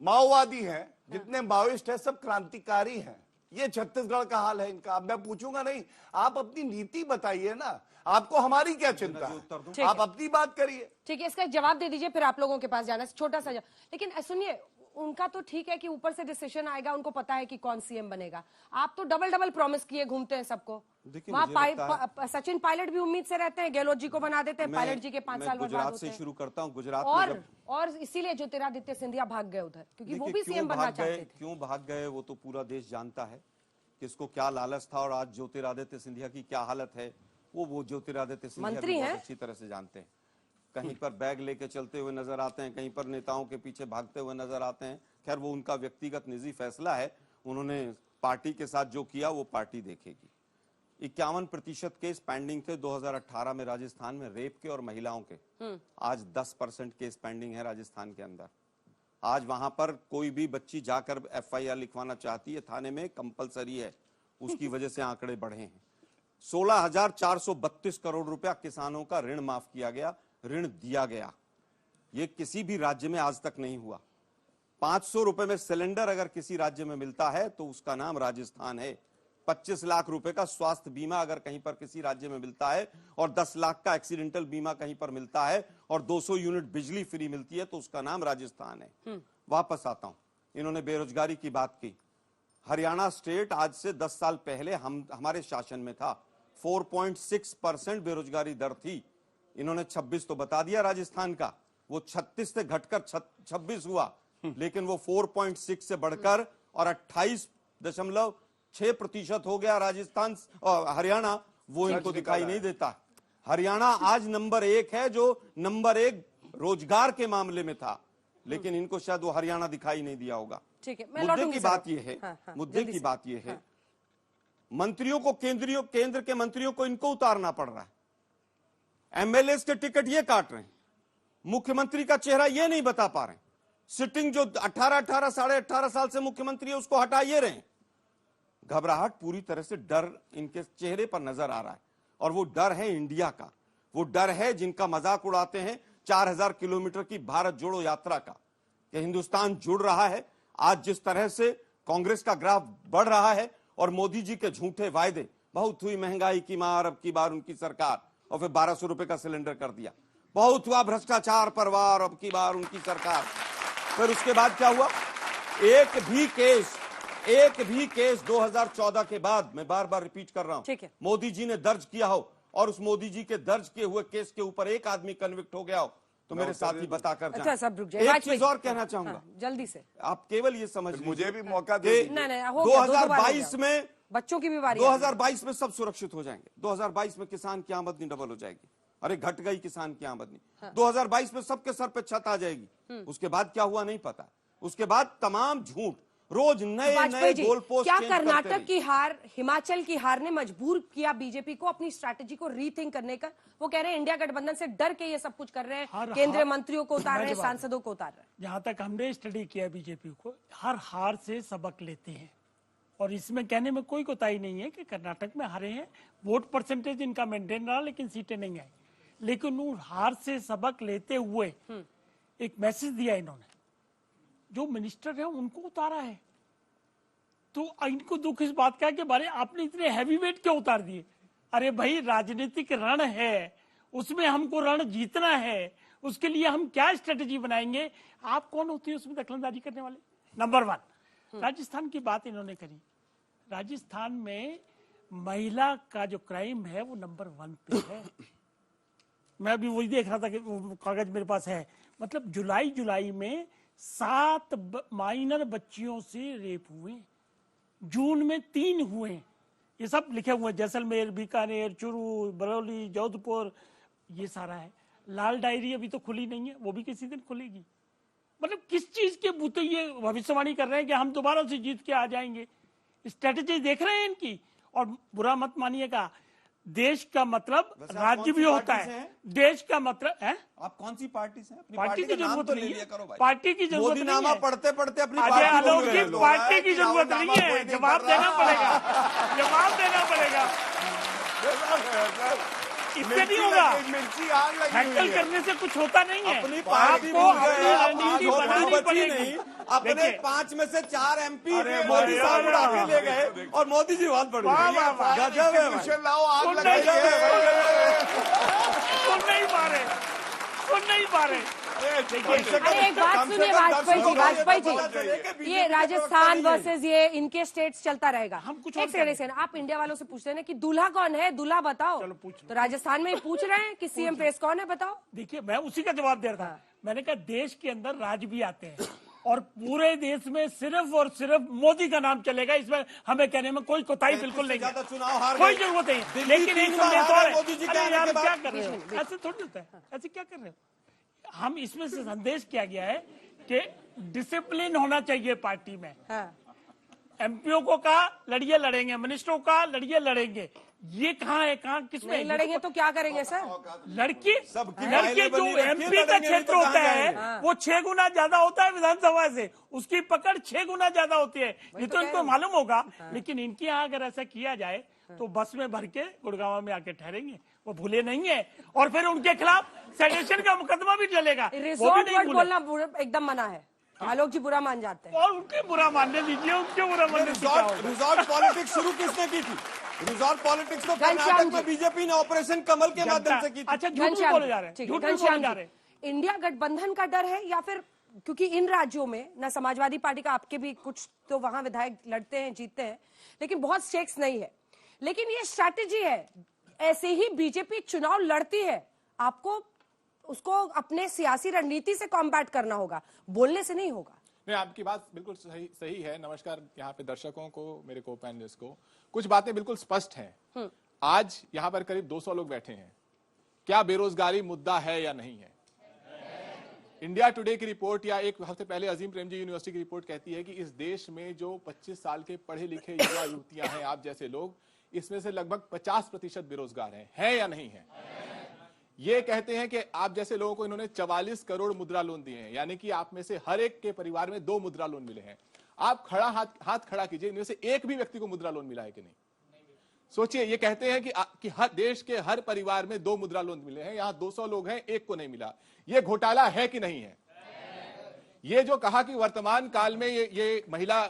Speaker 7: माओवादी हैं, जितने माओइस्ट हैं, सब क्रांतिकारी हैं, ये छत्तीसगढ़ का हाल है इनका। अब मैं पूछूंगा नहीं, आप अपनी नीति बताइए ना, आपको हमारी क्या चिंता है? आप अपनी बात करिए।
Speaker 1: ठीक है, इसका जवाब दे दीजिए, फिर आप लोगों के पास जाना है। छोटा सा लेकिन सुनिए, उनका तो ठीक है कि ऊपर से डिसीजन आएगा, उनको पता है कि कौन सीएम बनेगा। आप तो डबल प्रॉमिस किए घूमते हैं सबको। वहाँ सचिन पायलट भी उम्मीद से रहते हैं, गहलोत जी को बना देते हैं, पायलट जी के 5 साल बाद
Speaker 8: गुजरात से शुरू करता हूँ। गुजरात
Speaker 1: और इसीलिए ज्योतिरादित्य सिंधिया भाग गए उधर, क्योंकि वो भी सीएम बनना चाहते थे।
Speaker 8: क्यों भाग गए वो तो पूरा देश जानता है, किसको क्या लालच था और आज ज्योतिरादित्य सिंधिया की क्या हालत है वो ज्योतिरादित्य सिंधिया बहुत अच्छी तरह से जानते हैं। कहीं पर बैग लेके चलते हुए नजर आते हैं, कहीं पर नेताओं के पीछे भागते हुए नजर आते हैं। खैर वो उनका व्यक्तिगत निजी फैसला है, उन्होंने पार्टी के साथ जो किया वो पार्टी देखेगी। 51% केस पेंडिंग थे 2018 में राजस्थान में रेप के और महिलाओं के। आज 10% केस पेंडिंग है राजस्थान के अंदर। आज वहां पर कोई भी बच्ची जाकर FIR लिखवाना चाहती है थाने में, कंपलसरी है, उसकी वजह से आंकड़े बढ़े हैं। 16,432 करोड़ रुपया किसानों का ऋण माफ किया गया, ऋण दिया गया। ये किसी भी राज्य में आज तक नहीं हुआ। 500 रुपए में सिलेंडर अगर किसी राज्य में मिलता है तो उसका नाम राजस्थान है। 25 लाख रुपए का स्वास्थ्य बीमा अगर कहीं पर किसी राज्य में मिलता है और 10 लाख का एक्सीडेंटल बीमा कहीं पर मिलता है और 200 यूनिट बिजली फ्री मिलती है तो उसका नाम राजस्थान है। वापस आता हूं, इन्होंने बेरोजगारी की बात की। हरियाणा स्टेट आज से 10 साल पहले हमारे शासन में था, 4.6% बेरोजगारी दर थी। इन्होंने 26 तो बता दिया राजस्थान का, वो 36 से घटकर 26 हुआ, लेकिन वो 4.6 से बढ़कर और 28.6% हो गया राजस्थान और हरियाणा। वो इनको दिखाई नहीं देता। हरियाणा आज नंबर 1 है, जो नंबर 1 रोजगार के मामले में था, लेकिन इनको शायद वो हरियाणा दिखाई नहीं दिया होगा।
Speaker 1: ठीक है,
Speaker 8: मुद्दे की बात यह है, मुद्दे की बात यह है, मंत्रियों को केंद्र के मंत्रियों को इनको उतारना पड़ रहा है। MLAs के टिकट ये काट रहे हैं, मुख्यमंत्री का चेहरा ये नहीं बता पा रहे हैं। सिटिंग जो 18 साढ़े 18 साल से मुख्यमंत्री है उसको हटा ये रहे हैं। घबराहट, पूरी तरह से डर इनके चेहरे पर नजर आ रहा है और वो डर है इंडिया का। वो डर है जिनका मजाक उड़ाते हैं 4000 किलोमीटर की भारत जोड़ो यात्रा का, कि हिंदुस्तान जुड़ रहा है। आज जिस तरह से कांग्रेस का ग्राफ बढ़ रहा है और मोदी जी के झूठे वायदे, बहुत हुई महंगाई की मार अब की बार उनकी सरकार, और फिर 1200 रुपए का सिलेंडर कर दिया। बहुत हुआ भ्रष्टाचार पर वार, अब की बार उनकी सरकार। फिर उसके बाद क्या हुआ? एक भी केस 2014 के बाद, मैं बार बार रिपीट कर रहा हूं, मोदी जी ने दर्ज किया हो और उस मोदी जी के दर्ज किए हुए केस के ऊपर एक आदमी कन्विक्ट हो गया हो तो मेरे साथी बताकर जाएं। एक चीज और कहना चाहूंगा,
Speaker 1: जल्दी से,
Speaker 8: आप केवल ये समझ
Speaker 7: मुझे भी मौका दे।
Speaker 8: 2022 में
Speaker 1: बच्चों की भी बारी,
Speaker 8: 2022 में सब सुरक्षित हो जाएंगे। 2022 में किसान की आमदनी डबल हो जाएगी। अरे घट गई किसान की आमदनी। 2022 में सबके सर पे छत आ जाएगी। उसके बाद क्या हुआ नहीं पता। उसके बाद तमाम झूठ, रोज नए गोल पोस्ट।
Speaker 1: क्या कर्नाटक की हार, हिमाचल की हार ने मजबूर किया बीजेपी को अपनी स्ट्रैटेजी को रीथिंक करने का? वो कह रहे हैं इंडिया गठबंधन से डर के ये सब कुछ कर रहे हैं, केंद्रीय मंत्रियों को उतार रहे हैं, सांसदों को उतार रहे हैं।
Speaker 9: जहां तक हमने स्टडी किया बीजेपी को, हर हार से सबक लेते हैं और इसमें कहने में कोई कोताही नहीं है कि कर्नाटक में हारे हैं, वोट परसेंटेज इनका मेंटेन रहा लेकिन सीटें नहीं आई। लेकिन उन हार से सबक लेते हुए एक मैसेज दिया इन्होंने, जो मिनिस्टर है उनको उतारा है। तो इनको दुख इस बात का है कि बारे आपने इतने हैवी वेट क्यों उतार दिए? अरे भाई, राजनीतिक रण है, उसमें हमको रण जीतना है, उसके लिए हम क्या स्ट्रेटेजी बनाएंगे? आप कौन होते हैं उसमें दखलंदाजी करने वाले? नंबर 1, राजस्थान की बात इन्होंने करी। राजस्थान में महिला का जो क्राइम है वो नंबर 1 पे है। मैं अभी वही देख रहा था कि कागज मेरे पास है, मतलब जुलाई में 7 माइनर बच्चियों से रेप हुए, जून में 3 हुए, ये सब लिखे हुए हैं, जैसलमेर, बीकानेर, चूरू, बरौली, जोधपुर, ये सारा है। लाल डायरी अभी तो खुली नहीं है, वो भी किसी दिन खुलेगी। मतलब किस चीज के बूते ये भविष्यवाणी कर रहे हैं कि हम दोबारा से जीत के आ जाएंगे। स्ट्रेटेजी देख रहे हैं इनकी। और बुरा मत मानिएगा, देश का मतलब राज्य भी होता है। देश का मतलब है।
Speaker 8: आप कौन सी पार्टी से हैं? अपनी
Speaker 9: पार्टी की
Speaker 8: का नाम
Speaker 9: जरूरत
Speaker 8: तो
Speaker 9: नहीं
Speaker 8: ले लिया
Speaker 9: है,
Speaker 8: करो भाई।
Speaker 9: पार्टी की जरूरत नहीं
Speaker 8: मोदीनामा
Speaker 9: है।
Speaker 8: पढ़ते पढ़ते अपनी
Speaker 9: अजय
Speaker 8: पार्टी
Speaker 9: आलोक
Speaker 8: भूल
Speaker 9: जी,
Speaker 8: गए लोग।
Speaker 9: पार्टी की जरूरत नहीं है, जवाब देना पड़ेगा, जवाब देना पड़ेगा। इससे नहीं होगा,
Speaker 8: मिर्ची आग लगी
Speaker 9: हैंडल
Speaker 8: हुई है।
Speaker 9: करने से कुछ होता नहीं है।
Speaker 8: अपनी पार्टी
Speaker 9: आपको
Speaker 8: भूल
Speaker 9: अपनी
Speaker 8: गए, आप
Speaker 9: रणनीति
Speaker 8: जोधपुर
Speaker 9: बनानी
Speaker 8: बची
Speaker 9: पड़ेगी।
Speaker 8: नहीं। अपने
Speaker 9: देखिए,
Speaker 8: 5 में से 4 MP
Speaker 9: अरे
Speaker 8: मोदी साहब
Speaker 9: भाई,
Speaker 8: उड़ा के ले गए और मोदी जी बात पड़
Speaker 9: वाह, वाह, वाह।
Speaker 8: गई। गजब है भाई। लाओ आग
Speaker 9: सुन
Speaker 8: लगाई
Speaker 9: नहीं
Speaker 8: है।
Speaker 9: सुन नहीं पा रहे, सुन नहीं पा रहे। देखिए,
Speaker 1: अरे एक बात सुनिए वाजपेयी जी, ये राजस्थान वर्सेस ये इनके स्टेट्स चलता रहेगा।
Speaker 9: हम कुछ
Speaker 1: एक सेकंड, आप इंडिया वालों से पूछते हैं ना कि दूल्हा कौन है, दूल्हा बताओ।
Speaker 9: चलो पूछ लो।
Speaker 1: तो राजस्थान में ही पूछ रहे हैं कि सीएम फेस कौन है, बताओ।
Speaker 9: देखिए, मैं उसी का जवाब दे रहा था। मैंने कहा देश के अंदर राज भी आते हैं और पूरे देश में सिर्फ और सिर्फ मोदी का नाम चलेगा। इसमें हमें कहने में कोई कोताही बिल्कुल नहीं है,
Speaker 8: चुनाव हार
Speaker 9: कोई
Speaker 8: गए।
Speaker 9: जरूरत नहीं।
Speaker 8: दिल्ली
Speaker 9: लेकिन एक
Speaker 8: 3 बार
Speaker 9: संदेश
Speaker 8: हारा
Speaker 9: और है।
Speaker 8: मोदी जी के
Speaker 9: अरे
Speaker 8: आने
Speaker 9: यार,
Speaker 8: के बाद।
Speaker 9: क्या कर रहे हो? ऐसे थोड़ी होता है, ऐसे क्या कर रहे हो? हम इसमें से संदेश किया गया है कि डिसिप्लिन होना चाहिए पार्टी में। एमपीओ को कहा लड़िए लड़ेंगे, मिनिस्टरों का लड़िए लड़ेंगे। ये कहाँ है, कहाँ किसमें?
Speaker 1: नहीं लड़ेंगे तो क्या करेंगे सर?
Speaker 9: लड़की
Speaker 8: सबकी
Speaker 9: लड़के
Speaker 8: फाइलें
Speaker 9: जो
Speaker 8: बनी रखी है,
Speaker 9: एमपी का
Speaker 8: लड़ेंगे नहीं
Speaker 9: क्षेत्र
Speaker 8: तो
Speaker 9: होता
Speaker 8: कहाँ
Speaker 9: है
Speaker 8: जाएंगे?
Speaker 9: वो 6 गुना ज्यादा होता है विधानसभा से। उसकी पकड़ 6 गुना ज्यादा होती है। ये तो इनको मालूम होगा। लेकिन इनके यहाँ अगर ऐसा किया जाए तो बस में भर के गुड़गांव में आके ठहरेंगे। वो भूले नहीं है। और फिर उनके खिलाफ सेडेशन का मुकदमा भी चलेगा। वो भी
Speaker 1: रिजॉर्ट
Speaker 9: नहीं
Speaker 1: वर्ड
Speaker 9: भूले।
Speaker 1: बोलना एकदम मना है। आलोक जी बुरा मान जाते हैं।
Speaker 9: और उनके बुरा मानने दीजिए, उनके बुरा मानने से क्या होगा?
Speaker 8: रिजॉर्ट पॉलिटिक्स शुरू किसने की थी? रिजॉर्ट पॉलिटिक्स तो
Speaker 1: घनश्याम
Speaker 8: कर्नाटक
Speaker 1: जी।
Speaker 8: में बीजेपी ने ऑपरेशन कमल के माध्यम से की थी।
Speaker 9: अच्छा, झूठ भी बोले जा रहे हैं,
Speaker 1: ठीक है,
Speaker 9: झूठ भी बोले
Speaker 1: घनश्याम
Speaker 9: जा
Speaker 1: जी,
Speaker 9: रहे हैं।
Speaker 1: इंडिया गठबंधन का डर है या फिर क्योंकि इन राज्यों में ना समाजवादी पार्टी का, आपके भी कुछ तो वहां विधायक लड़ते हैं, जीतते हैं, लेकिन बहुत स्टेक्स नहीं है। लेकिन ये स्ट्रैटेजी है, ऐसे ही बीजेपी चुनाव लड़ती है। आपको उसको अपने सियासी रणनीति से कॉम्बैट करना होगा, बोलने से नहीं होगा।
Speaker 10: नहीं, आपकी बात बिल्कुल सही है। नमस्कार यहाँ पे दर्शकों को, मेरे को पैनलिस्ट को। कुछ बातें बिल्कुल स्पष्ट हैं। आज यहाँ पर करीब 200 लोग बैठे हैं। क्या बेरोजगारी मुद्दा है या नहीं है? इंडिया टुडे की रिपोर्ट या एक हफ्ते पहले अजीम प्रेमजी यूनिवर्सिटी की रिपोर्ट कहती है कि इस देश में जो 25 साल के पढ़े लिखे युवा युवतियां हैं, आप जैसे लोग, इसमें से लगभग 50% बेरोजगार हैं या नहीं है? ये कहते हैं कि आप जैसे लोगों को इन्होंने 44 करोड़ मुद्रा लोन दिए हैं, यानी कि आप में से हर एक के परिवार में 2 मुद्रा लोन मिले हैं। आप हाथ खड़ा कीजिए, इनमें से एक भी व्यक्ति को मुद्रा लोन मिला है कि नहीं? सोचिए, ये कहते हैं कि हर देश के हर परिवार में 2 मुद्रा लोन मिले हैं, यहां 200 लोग हैं, एक को नहीं मिला। ये घोटाला है कि नहीं है? ये जो कहा कि वर्तमान काल में ये महिला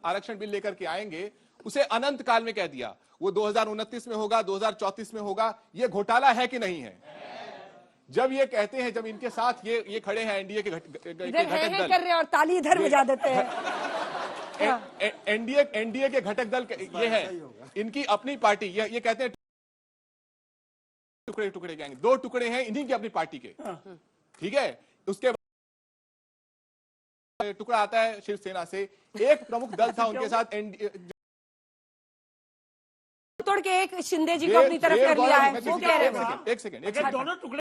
Speaker 10: आरक्षण बिल लेकर के आएंगे, उसे अनंत काल में कह दिया। वो 2029 में होगा, 2034 में होगा। ये घोटाला है कि नहीं है? जब ये कहते हैं, जब इनके साथ ये खड़े हैं एनडीए के घटक दल
Speaker 1: कर रहे हैं और ताली इधर बजा देते हैं।
Speaker 10: एनडीए के घटक दल ये है, इनकी अपनी पार्टी। ये कहते हैं टुकड़े टुकड़े गैंग, 2 टुकड़े हैं इन्हीं की अपनी पार्टी के, ठीक है। उसके बाद टुकड़ा आता है शिवसेना से। एक प्रमुख दल था उनके साथ
Speaker 1: तोड़ के एक शिंदे जी को अपनी तरफ कर लिया है, वो कह रहे हैं।
Speaker 10: एक सेकंड
Speaker 9: दोनों टुकड़े,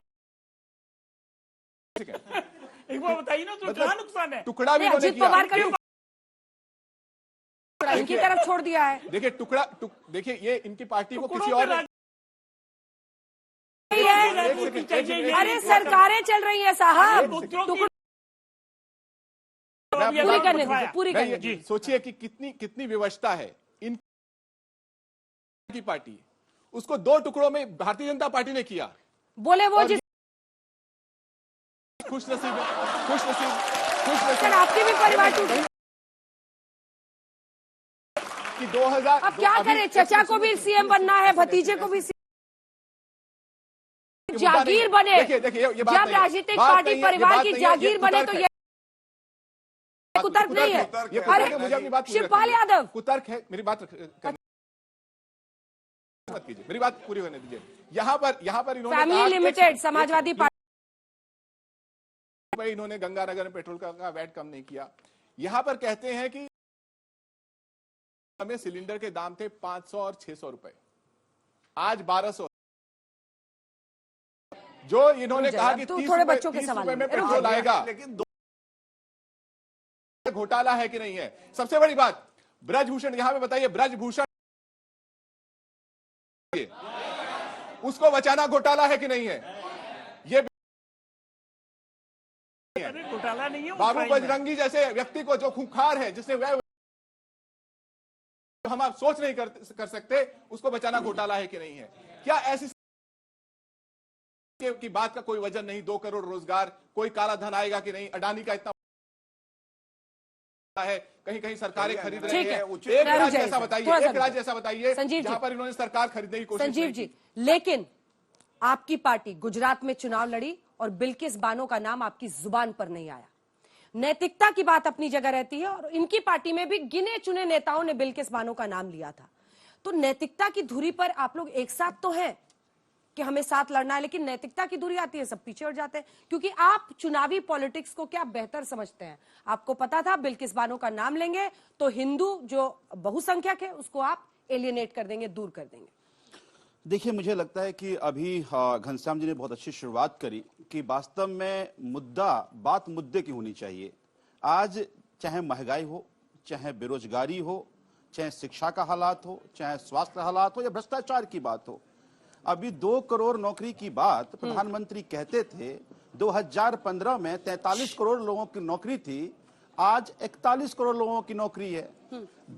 Speaker 9: एक बार बताइए ना, तो क्या नुकसान है?
Speaker 10: टुकड़ा भी
Speaker 1: अजित पवार का इनकी तरफ छोड़ दिया है।
Speaker 10: देखिए देखिए ये इनकी पार्टी को किसी और
Speaker 1: अरे सरकारें चल रही है साहब, पूरी करने दीजिए, पूरी करने दीजिए।
Speaker 10: सोचिए कि कितनी विवशता है इनकी पार्टी। उसको 2 टुकड़ों में भारतीय जनता पार्टी ने किया।
Speaker 1: बोले वो जिस
Speaker 10: खुश नसीब
Speaker 1: आपके भी परिवार टूट
Speaker 10: कि 2000।
Speaker 1: अब क्या करें, चचा को भी सीएम बनना है, भतीजे को भी जागीर बने।
Speaker 10: देखिए ये
Speaker 1: जब राजनीतिक पार्टी परिवार की जागीर बने तो ये कुतर्क नहीं है।
Speaker 10: अरे मुझे अपनी बात
Speaker 1: शिवपाल यादव
Speaker 10: कुतर्क है। मेरी बात मत कीजिए, मेरी बात पूरी होने दीजिए। यहाँ पर इन्होंने
Speaker 1: फैमिली लिमिटेड समाजवादी पार्टी,
Speaker 10: इन्होंने गंगानगर में पेट्रोल का वैट कम नहीं किया। यहाँ पर कहते हैं कि में सिलेंडर के दाम थे 500 और 600 रुपए, आज 1200। जो इन्होंने कहा कि 30
Speaker 1: थोड़े बच्चों के सवाल
Speaker 10: रुपए में पेट्रोल आएगा, लेकिन घोटाला है कि नहीं है? सबसे बड़ी बात ब्रजभूषण, यहां पे बताइए, ब्रजभूषण उसको बचाना घोटाला है कि नहीं है? ये
Speaker 9: घोटाला नहीं है।
Speaker 10: बाबू बजरंगी जैसे व्यक्ति को जो खूंखार है, जिससे वह हम आप सोच नहीं कर सकते, उसको बचाना घोटाला है कि नहीं है? क्या ऐसी की बात का कोई वजन नहीं? 2 करोड़ रोजगार, कोई काला धन आएगा कि नहीं? अडानी का इतना है, कहीं कहीं सरकारें खरीद रही है। एक राज्य ऐसा बताइए, एक राज्य ऐसा बताइए जहां पर इन्होंने सरकार खरीदने की कोशिश
Speaker 1: संजीव जी, लेकिन आपकी पार्टी गुजरात में चुनाव लड़ी और बिल्किस बानो का नाम आपकी जुबान पर नहीं आया। नैतिकता की बात अपनी जगह रहती है और इनकी पार्टी में भी गिने चुने नेताओं ने बिल्किस बानो का नाम लिया था। तो नैतिकता की धुरी पर आप लोग एक साथ तो हैं कि हमें साथ लड़ना है, लेकिन नैतिकता की दूरी आती है, सब पीछे हट जाते हैं। क्योंकि आप चुनावी पॉलिटिक्स को क्या बेहतर समझते हैं? आपको पता था बिल्किस बानो का नाम लेंगे तो हिंदू जो बहुसंख्यक है उसको आप एलियनेट कर देंगे, दूर कर देंगे।
Speaker 11: देखिए, मुझे लगता है कि अभी घनश्याम जी ने बहुत अच्छी शुरुआत करी कि वास्तव में बात मुद्दे की होनी चाहिए। आज चाहे महंगाई हो, चाहे बेरोजगारी हो, चाहे शिक्षा का हालात हो, चाहे स्वास्थ्य हालात हो या भ्रष्टाचार की बात हो, अभी 2 करोड़ नौकरी की बात प्रधानमंत्री कहते थे। 2015 में 43 करोड़ लोगों की नौकरी थी, आज 41 करोड़ लोगों की नौकरी है।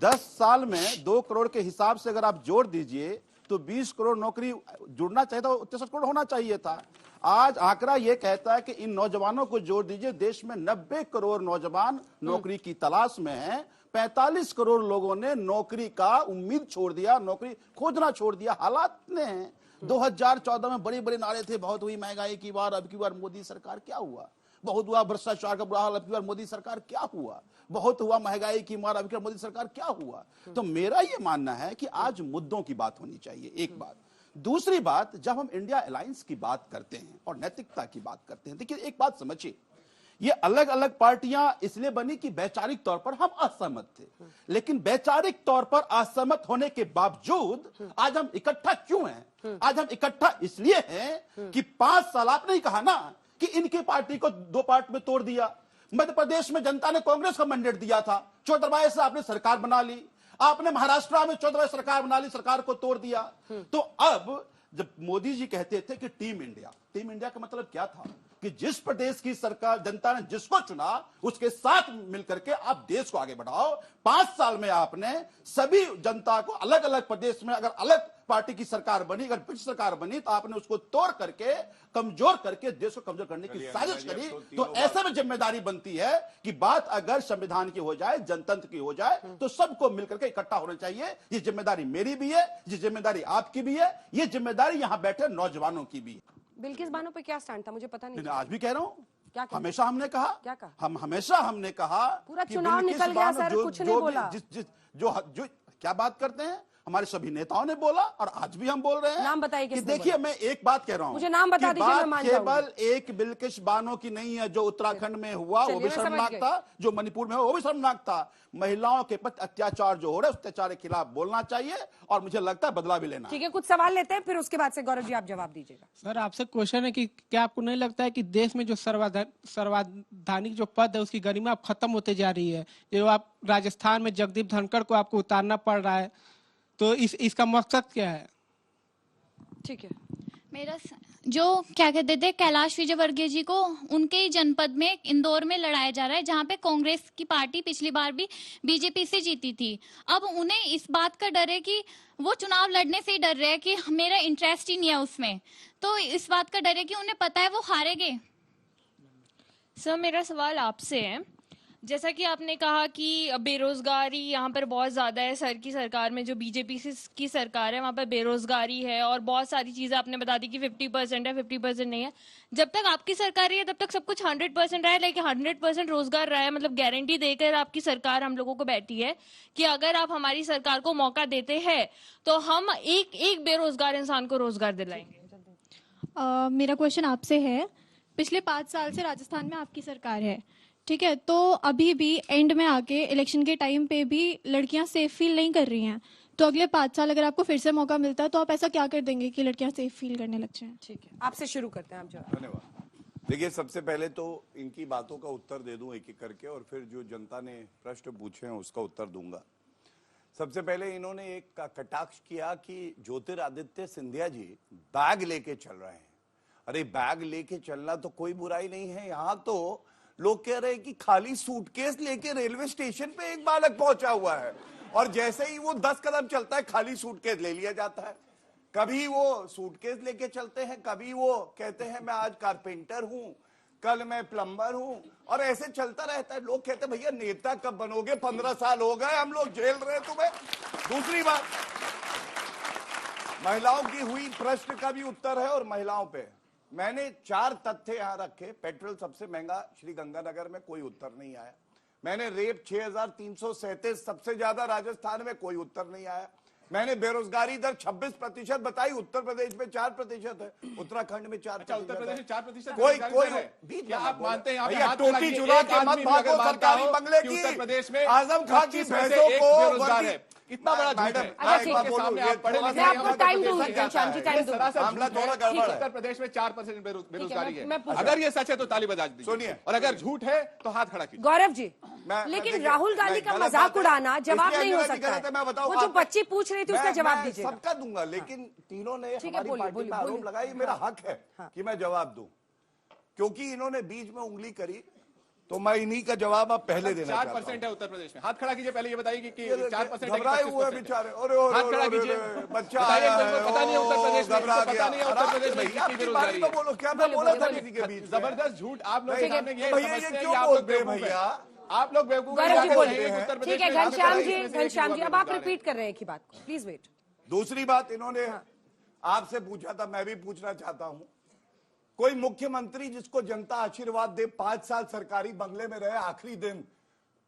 Speaker 11: 10 साल में 2 करोड़ के हिसाब से अगर आप जोड़ दीजिए तो 20 करोड़ नौकरी जुड़ना चाहिए था, 63 करोड़ होना चाहिए था। आज आंकड़ा यह कहता है कि इन नौजवानों को जोड़ दीजिए, देश में 90 करोड़ नौजवान नौकरी की तलाश में हैं। 45 करोड़ लोगों ने नौकरी का उम्मीद छोड़ दिया, नौकरी खोजना छोड़ दिया। हालात ने हैं। 2014 में बड़े बड़े नारे थे, बहुत हुई महंगाई की बार, अब की बार मोदी सरकार, क्या हुआ? बहुत हुआ भ्रष्टाचार का बुरा हाल, अब की बार मोदी सरकार, क्या हुआ? बहुत हुआ महंगाई की मार, अब की बार मोदी सरकार, क्या हुआ? तो मेरा ये मानना है कि आज मुद्दों की बात होनी चाहिए, एक बात। दूसरी बात, जब हम इंडिया अलायंस की बात करते हैं और नैतिकता की बात करते हैं, देखिए एक बात समझिए, ये अलग अलग पार्टियां इसलिए बनी कि वैचारिक तौर पर हम असहमत थे, लेकिन वैचारिक तौर पर असहमत होने के बावजूद आज हम इकट्ठा क्यों हैं? आज हम इकट्ठा इसलिए हैं कि 5 साल, आपने ही कहा ना कि इनकी पार्टी को 2 पार्ट में तोड़ दिया। मध्य प्रदेश में जनता ने कांग्रेस को मैंडेट दिया था, 14 दफे से आपने सरकार बना ली। आपने महाराष्ट्र में 14 दफे सरकार बना ली, सरकार को तोड़ दिया। तो अब जब मोदी जी कहते थे कि टीम इंडिया का मतलब क्या था? कि जिस प्रदेश की सरकार, जनता ने जिसको चुना उसके साथ मिलकर के आप देश को आगे बढ़ाओ। 5 साल में आपने सभी जनता को अलग अलग प्रदेश में, अगर अलग पार्टी की सरकार बनी, अगर पिछली सरकार बनी, तो आपने उसको तोड़ करके, कमजोर करके देश को कमजोर करने की साजिश करी। तो ऐसे में जिम्मेदारी बनती है कि बात अगर संविधान की हो जाए, जनतंत्र की हो जाए, तो सबको मिलकर के इकट्ठा होना चाहिए। ये जिम्मेदारी मेरी भी है, ये जिम्मेदारी आपकी भी है, ये जिम्मेदारी यहां बैठे नौजवानों की भी है।
Speaker 1: बिल्किस बानो पे क्या स्टैंड था, मुझे पता नहीं।
Speaker 11: आज भी कह रहा हूँ,
Speaker 1: क्या
Speaker 11: हमेशा हमने कहा,
Speaker 1: क्या कहा?
Speaker 11: हम हमेशा हमने कहा
Speaker 1: पूरा चुनाव निकल गया सर, कुछ नहीं बोला।
Speaker 11: जो क्या बात करते हैं, हमारे सभी नेताओं ने बोला और आज भी हम बोल रहे हैं।
Speaker 1: नाम बताइए
Speaker 11: कि देखिए, मैं एक बात कह रहा हूं,
Speaker 1: मुझे नाम बता दीजिए, मैं मान जाऊंगा।
Speaker 11: केवल एक बिल्किस बानो की नहीं है। जो उत्तराखंड में हुआ वो भी शर्मनाक था, जो मणिपुर में हुआ वो भी शर्मनाक था। महिलाओं के प्रति अत्याचार जो हो रहा है, उस अत्याचार के खिलाफ बोलना चाहिए और मुझे लगता है बदला भी लेना।
Speaker 1: ठीक है, कुछ सवाल लेते हैं, फिर उसके बाद से गौरव जी आप जवाब दीजिएगा।
Speaker 12: सर, आपसे क्वेश्चन है कि क्या आपको नहीं लगता है कि देश में जो सर्वाधिक जो पद है उसकी गरिमा अब खत्म होते जा रही है? जो आप राजस्थान में जगदीप धनखड़ को आपको उतारना पड़ रहा है, तो इसका मकसद क्या है?
Speaker 1: ठीक है,
Speaker 13: मेरा जो क्या कहते थे कैलाश विजयवर्गीय जी को उनके ही जनपद में इंदौर में लड़ाया जा रहा है, जहां पे कांग्रेस की पार्टी पिछली बार भी बीजेपी से जीती थी। अब उन्हें इस बात का डर है कि वो चुनाव लड़ने से ही डर रहे हैं कि मेरा इंटरेस्ट ही नहीं है उसमें, तो इस बात का डर है कि उन्हें पता है वो हारेंगे।
Speaker 14: सर, मेरा सवाल आपसे है, जैसा कि आपने कहा कि बेरोजगारी यहाँ पर बहुत ज़्यादा है, सर की सरकार में जो बीजेपी की सरकार है वहाँ पर बेरोजगारी है और बहुत सारी चीज़ें आपने बता दी कि 50% है, 50% नहीं है। जब तक आपकी सरकार है तब तक सब कुछ 100% रहा है, लेकिन 100% रोजगार रहा है, मतलब गारंटी देकर आपकी सरकार हम लोगों को बैठी है कि अगर आप हमारी सरकार को मौका देते हैं तो हम एक बेरोजगार इंसान को रोजगार दिलाएंगे।
Speaker 15: मेरा क्वेश्चन आपसे है, पिछले 5 साल से राजस्थान में आपकी सरकार है, ठीक है, तो अभी भी एंड में आके इलेक्शन के टाइम पे भी लड़कियां सेफ फील नहीं कर रही हैं, तो अगले 5 साल अगर आपको फिर से मौका मिलता है तो आप ऐसा क्या कर देंगे कि लड़कियां सेफ फील करने लग जाएं?
Speaker 1: ठीक है, आपसे शुरू करते हैं, आप जवाब।
Speaker 7: धन्यवाद। देखिए, सबसे पहले तो इनकी बातों का उत्तर दे दूं एक एक करके, और फिर जो जनता ने प्रश्न पूछे हैं उसका उत्तर दूंगा। सबसे पहले इन्होंने एक कटाक्ष किया कि ज्योतिरादित्य सिंधिया जी बैग लेके चल रहे हैं। अरे बैग लेके चलना तो कोई बुराई नहीं है, यहाँ तो लोग कह रहे हैं कि खाली सूटकेस लेके रेलवे स्टेशन पे एक बालक पहुंचा हुआ है, और जैसे ही वो 10 कदम चलता है खाली सूटकेस ले लिया जाता है। कभी वो सूटकेस लेके चलते हैं, कभी वो कहते हैं मैं आज कारपेंटर हूं, कल मैं प्लम्बर हूं, और ऐसे चलता रहता है। लोग कहते हैं भैया नेता कब बनोगे, 15 साल हो गए, हम लोग झेल रहे तुम्हें। दूसरी बात, महिलाओं की हुई प्रश्न का भी उत्तर है, और महिलाओं पे मैंने 4 तथ्य यहां रखे। पेट्रोल सबसे महंगा श्री गंगानगर में, कोई उत्तर नहीं आया। मैंने रेप 6337 सबसे ज्यादा राजस्थान में, कोई उत्तर नहीं आया। मैंने बेरोजगारी दर 26% बताई, उत्तर प्रदेश में 4% है, उत्तराखंड में 4%।
Speaker 10: उत्तर प्रदेश में 4%
Speaker 7: कोई
Speaker 10: बीच क्या आप मानते हैं
Speaker 7: भैया टोटी चुरा के मत भागो सरकारी बंगले की।
Speaker 10: उत्तर प्रदेश में
Speaker 7: आजम खान की भैंसों को
Speaker 10: इतना बड़ा झूठ है।
Speaker 1: मैं आपको टाइम दूंगी, घनश्याम जी, टाइम दूंगी।
Speaker 7: मामला थोड़ा गड़बड़ है।
Speaker 10: उत्तर प्रदेश में 4% बेरोजगारी है। अगर ये सच है तो ताली बजा दीजिए,
Speaker 7: सुनिए,
Speaker 10: और अगर झूठ है तो हाथ खड़ा कीजिए।
Speaker 1: गौरव जी, लेकिन राहुल गांधी का मजाक उड़ाना जवाब नहीं हो सकता है। वो जो बच्ची पूछ रही थी उसका जवाब दीजिए।
Speaker 7: सबका दूंगा, लेकिन तीनों ने हमारी पार्टी पर आरोप लगाई, मेरा हक है कि मैं जवाब दूं, क्योंकि इन्होंने बीच में उंगली करी, तो मैं इन्हीं का जवाब अब पहले देना चाहता हूं।
Speaker 10: 4% है उत्तर प्रदेश में। हाथ खड़ा कीजिए, पहले ये बताइए कि 4%
Speaker 7: घबराए हुए बेचारे।
Speaker 10: हाथ खड़ा कीजिए,
Speaker 7: बच्चा
Speaker 10: पता नहीं है उत्तर प्रदेश में,
Speaker 7: घबरा
Speaker 10: पता नहीं है उत्तर प्रदेश में कितनी बेरोजगारी है।
Speaker 7: बोलो, क्या मैं बोला था किसी के बीच?
Speaker 10: जबरदस्त झूठ आप लोग सामने ये
Speaker 7: भैया, ये क्यों बोलते हैं भैया?
Speaker 10: आप लोग बेवकूफ
Speaker 1: गौरव जी बोलिए। ठीक है घनश्याम जी, अब आप रिपीट कर रहे हैं एक ही बात को, प्लीज वेट।
Speaker 7: दूसरी बात इन्होंने आपसे पूछा था, मैं भी पूछना चाहता हूं। कोई मुख्यमंत्री जिसको जनता आशीर्वाद दे, 5 साल सरकारी बंगले में रहे, आखिरी दिन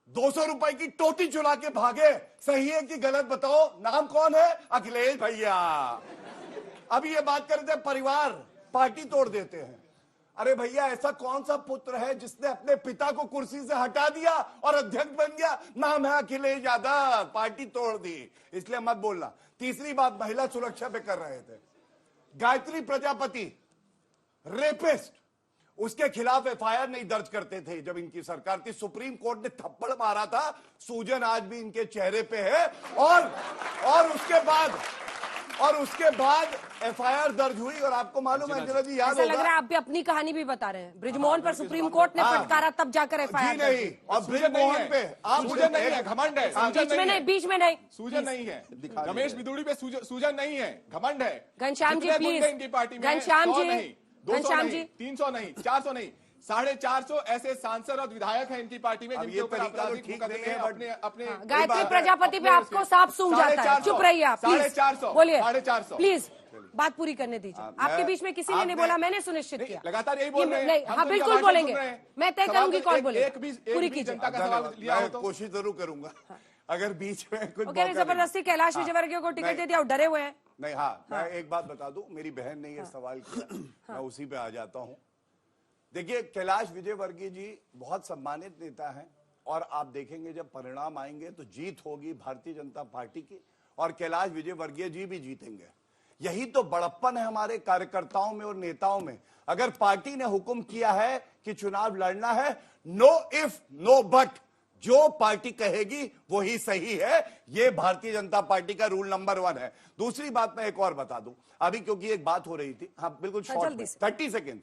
Speaker 7: 200 रुपए की टोटी चुरा के भागे, सही है कि गलत बताओ? नाम कौन है? अखिलेश भैया। अभी ये बात करते हैं परिवार पार्टी तोड़ देते हैं। अरे भैया, ऐसा कौन सा पुत्र है जिसने अपने पिता को कुर्सी से हटा दिया और अध्यक्ष बन गया? नाम है अखिलेश यादव, पार्टी तोड़ दी, इसलिए मत बोलना। तीसरी बात, महिला सुरक्षा पे कर रहे थे। गायत्री प्रजापति रेपिस्ट, उसके खिलाफ एफआईआर नहीं दर्ज करते थे जब इनकी सरकार थी। सुप्रीम कोर्ट ने थप्पड़ मारा था, सूजन आज भी इनके चेहरे पे है, और उसके बाद एफआईआर दर्ज हुई। और आपको मालूम है, जरा जी याद
Speaker 1: ऐसा
Speaker 7: होगा,
Speaker 1: लग रहा है आप भी अपनी कहानी भी बता रहे हैं। ब्रिजमोहन पर सुप्रीम कोर्ट ने फटकारा, तब जाकर एफआईआर
Speaker 7: जी नहीं, और ब्रिजमोहन पे आप
Speaker 10: सूजन नहीं है, घमंड है।
Speaker 1: बीच में नहीं,
Speaker 10: सूजन नहीं है। रमेश बिदुड़ी पे सूजन नहीं है, घमंड है।
Speaker 1: घनश्याम जी प्लीज,
Speaker 10: इनकी पार्टी में
Speaker 1: घनश्याम जी,
Speaker 10: 300 नहीं, 400 नहीं, 450 ऐसे सांसद और विधायक हैं इनकी पार्टी में जिनके ऊपर आपराधिक मुकदमे अपने
Speaker 1: गायत्री प्रजापति पे आपको साफ सूंघ जाता है। चुप रहिए आप,
Speaker 10: 450
Speaker 1: बोलिए
Speaker 10: 450
Speaker 1: प्लीज, बात पूरी करने दीजिए। आपके बीच में किसी ने नहीं बोला, मैंने सुनिश्चित किया।
Speaker 10: लगातार यही बोल रहे हैं।
Speaker 1: हाँ बिल्कुल बोलेंगे, मैं तय करूंगी कौन बोले, पूरी कीजिए।
Speaker 10: जनता का सवाल लिया हो तो
Speaker 7: कोशिश जरूर करूंगा। अगर बीच में कुछ
Speaker 1: जबरदस्ती कैलाश विजयवर्गीय को टिकट दे दिया और डरे हुए हैं।
Speaker 7: नहीं, मैं एक बात बता दूं, मेरी बहन ने ये सवाल किया, मैं उसी पे आ जाता हूं। देखिए, कैलाश विजयवर्गीय जी बहुत सम्मानित नेता हैं, और आप देखेंगे जब परिणाम आएंगे तो जीत होगी भारतीय जनता पार्टी की, और कैलाश विजयवर्गीय जी भी जीतेंगे। यही तो बड़प्पन है हमारे कार्यकर्ताओं में और नेताओं में। अगर पार्टी ने हुक्म किया है कि चुनाव लड़ना है, नो इफ नो बट, जो पार्टी कहेगी वही सही है। ये भारतीय जनता पार्टी का रूल नंबर 1 है। दूसरी बात मैं एक और बता दूं, अभी क्योंकि एक बात हो रही थी, हाँ बिल्कुल शॉर्ट में, 30 सेकेंड।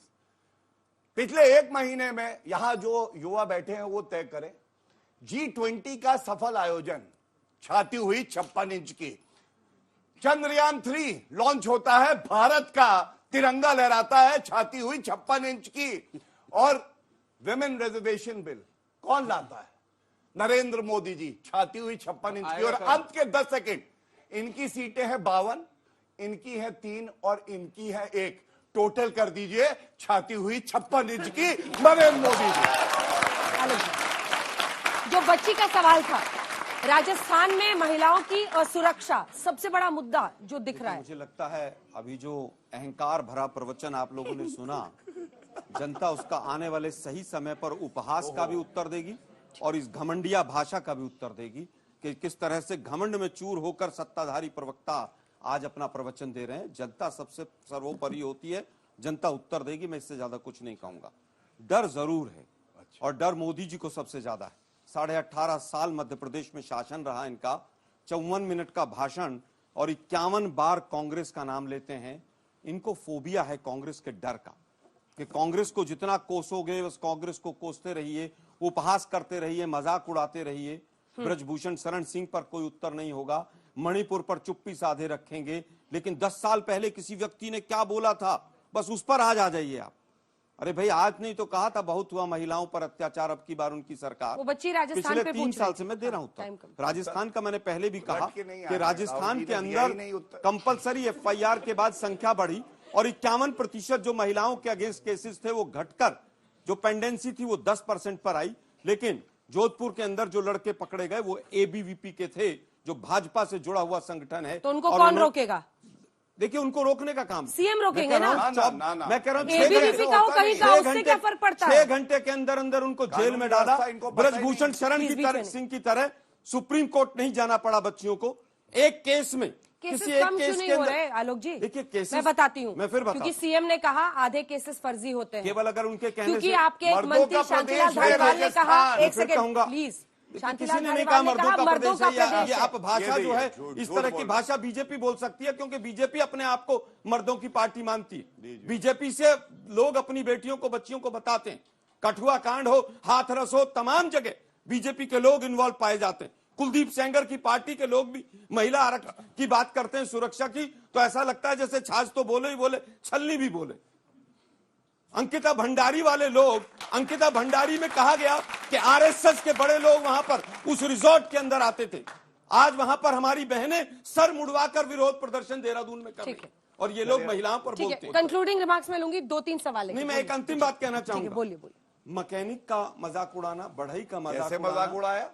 Speaker 7: पिछले 1 महीने में यहां जो युवा बैठे हैं वो तय करें, G20 का सफल आयोजन, छाती हुई 56 इंच की, चंद्रयान 3 लॉन्च होता है, भारत का तिरंगा लहराता है, छाती हुई 56 इंच की, और विमेन रिजर्वेशन बिल कौन लाता है? नरेंद्र मोदी जी, छाती हुई 56 इंच की। और अंत के 10 सेकेंड, इनकी सीटें हैं 52, इनकी है 3 और इनकी है 1, टोटल कर दीजिए छाती हुई 56 इंच की नरेंद्र मोदी जी।
Speaker 1: जो बच्ची का सवाल था, राजस्थान में महिलाओं की सुरक्षा सबसे बड़ा मुद्दा जो दिख रहा है।
Speaker 8: मुझे लगता है अभी जो अहंकार भरा प्रवचन आप लोगों ने सुना, जनता उसका आने वाले सही समय पर उपहास का भी उत्तर देगी और इस घमंडिया भाषा का भी उत्तर देगी कि किस तरह से घमंड में चूर होकर सत्ताधारी प्रवक्ता आज अपना प्रवचन दे रहे हैं। जनता सबसे सर्वोपरि होती है, जनता उत्तर देगी। मैं इससे ज्यादा कुछ नहीं कहूंगा। डर जरूर है और डर मोदी जी को सबसे ज्यादा है। 18.5 साल मध्य प्रदेश में शासन रहा इनका, 54 मिनट का भाषण और 51 बार कांग्रेस का नाम लेते हैं। इनको फोबिया है कांग्रेस के डर का कि कांग्रेस को जितना कोसोगे बस कांग्रेस को कोसते रहिए, उपहास करते रहिए, मजाक उड़ाते रहिए। ब्रजभूषण शरण सिंह पर कोई उत्तर नहीं होगा, मणिपुर पर चुप्पी साधे रखेंगे, लेकिन 10 साल पहले किसी व्यक्ति ने क्या बोला था बस उस पर आज आ जाइए आप। अरे भाई आज नहीं तो कहा था बहुत हुआ महिलाओं पर अत्याचार, अब की बार उनकी सरकार।
Speaker 1: वो बच्ची राजस्थान
Speaker 8: पिछले 3 साल से मैं दे रहा हूं उत्तर। राजस्थान का मैंने पहले भी कहा कि राजस्थान के अंदर कंपलसरी FIR के बाद संख्या बढ़ी और 51% जो महिलाओं के अगेंस्ट केसेस थे वो घटकर जो पेंडेंसी थी वो 10% पर आई। लेकिन जोधपुर के अंदर जो लड़के पकड़े गए वो ABVP के थे, जो भाजपा से जुड़ा हुआ संगठन है।
Speaker 1: तो उनको कौन रोकेगा?
Speaker 8: देखिए उनको रोकने का काम
Speaker 1: सीएम रोकेंगे ना।
Speaker 8: मैं कह रहा हूँ
Speaker 1: 6
Speaker 8: घंटे के अंदर अंदर उनको जेल में डाला। ब्रजभूषण शरण सिंह की तरह सुप्रीम कोर्ट नहीं जाना पड़ा बच्चियों को। एक केस में किसी एक केस के अंदर
Speaker 1: आलोक जी
Speaker 8: देखिए केसेस
Speaker 1: मैं बताती हूँ,
Speaker 8: मैं फिर बताऊँ
Speaker 1: क्योंकि सीएम ने कहा आधे केसेस फर्जी होते हैं
Speaker 8: केवल अगर उनके कहने
Speaker 1: क्योंकि
Speaker 8: से
Speaker 1: आपके एक मंत्री शांतिलाल धारीवाल ने कहा, एक सेकंड प्लीज,
Speaker 8: किसी ने नहीं कहा मर्दों का प्रदेश है। ये आप भाषा जो है इस तरह की भाषा बीजेपी बोल सकती है क्योंकि बीजेपी अपने आप को मर्दों की पार्टी मानती है। बीजेपी से लोग अपनी बेटियों को बच्चियों को बताते हैं। कठुआ कांड हो, हाथरस हो, तमाम जगह बीजेपी के लोग इन्वॉल्व पाए जाते हैं। कुलदीप सेंगर की पार्टी के लोग भी महिला आरक्षण की बात करते हैं, सुरक्षा की, तो ऐसा लगता है जैसे छाछ तो बोले ही बोले, छलनी भी बोले। अंकिता भंडारी वाले लोग, अंकिता भंडारी में कहा गया कि RSS के बड़े लोग वहां पर उस रिजॉर्ट के अंदर आते थे। आज वहां पर हमारी बहनें सर मुड़वाकर विरोध प्रदर्शन देहरादून में कर रही हैं और ये लोग महिलाओं पर बोलते हैं।
Speaker 1: कंक्लूडिंग रिमार्क्स में लूंगी, 2-3 सवाल
Speaker 8: नहीं, मैं एक अंतिम बात कहना चाहूंगा।
Speaker 1: बोलिए बोलिए।
Speaker 8: मैकेनिक का मजाक उड़ाना, बढ़ई का
Speaker 7: मजाक उड़ाया,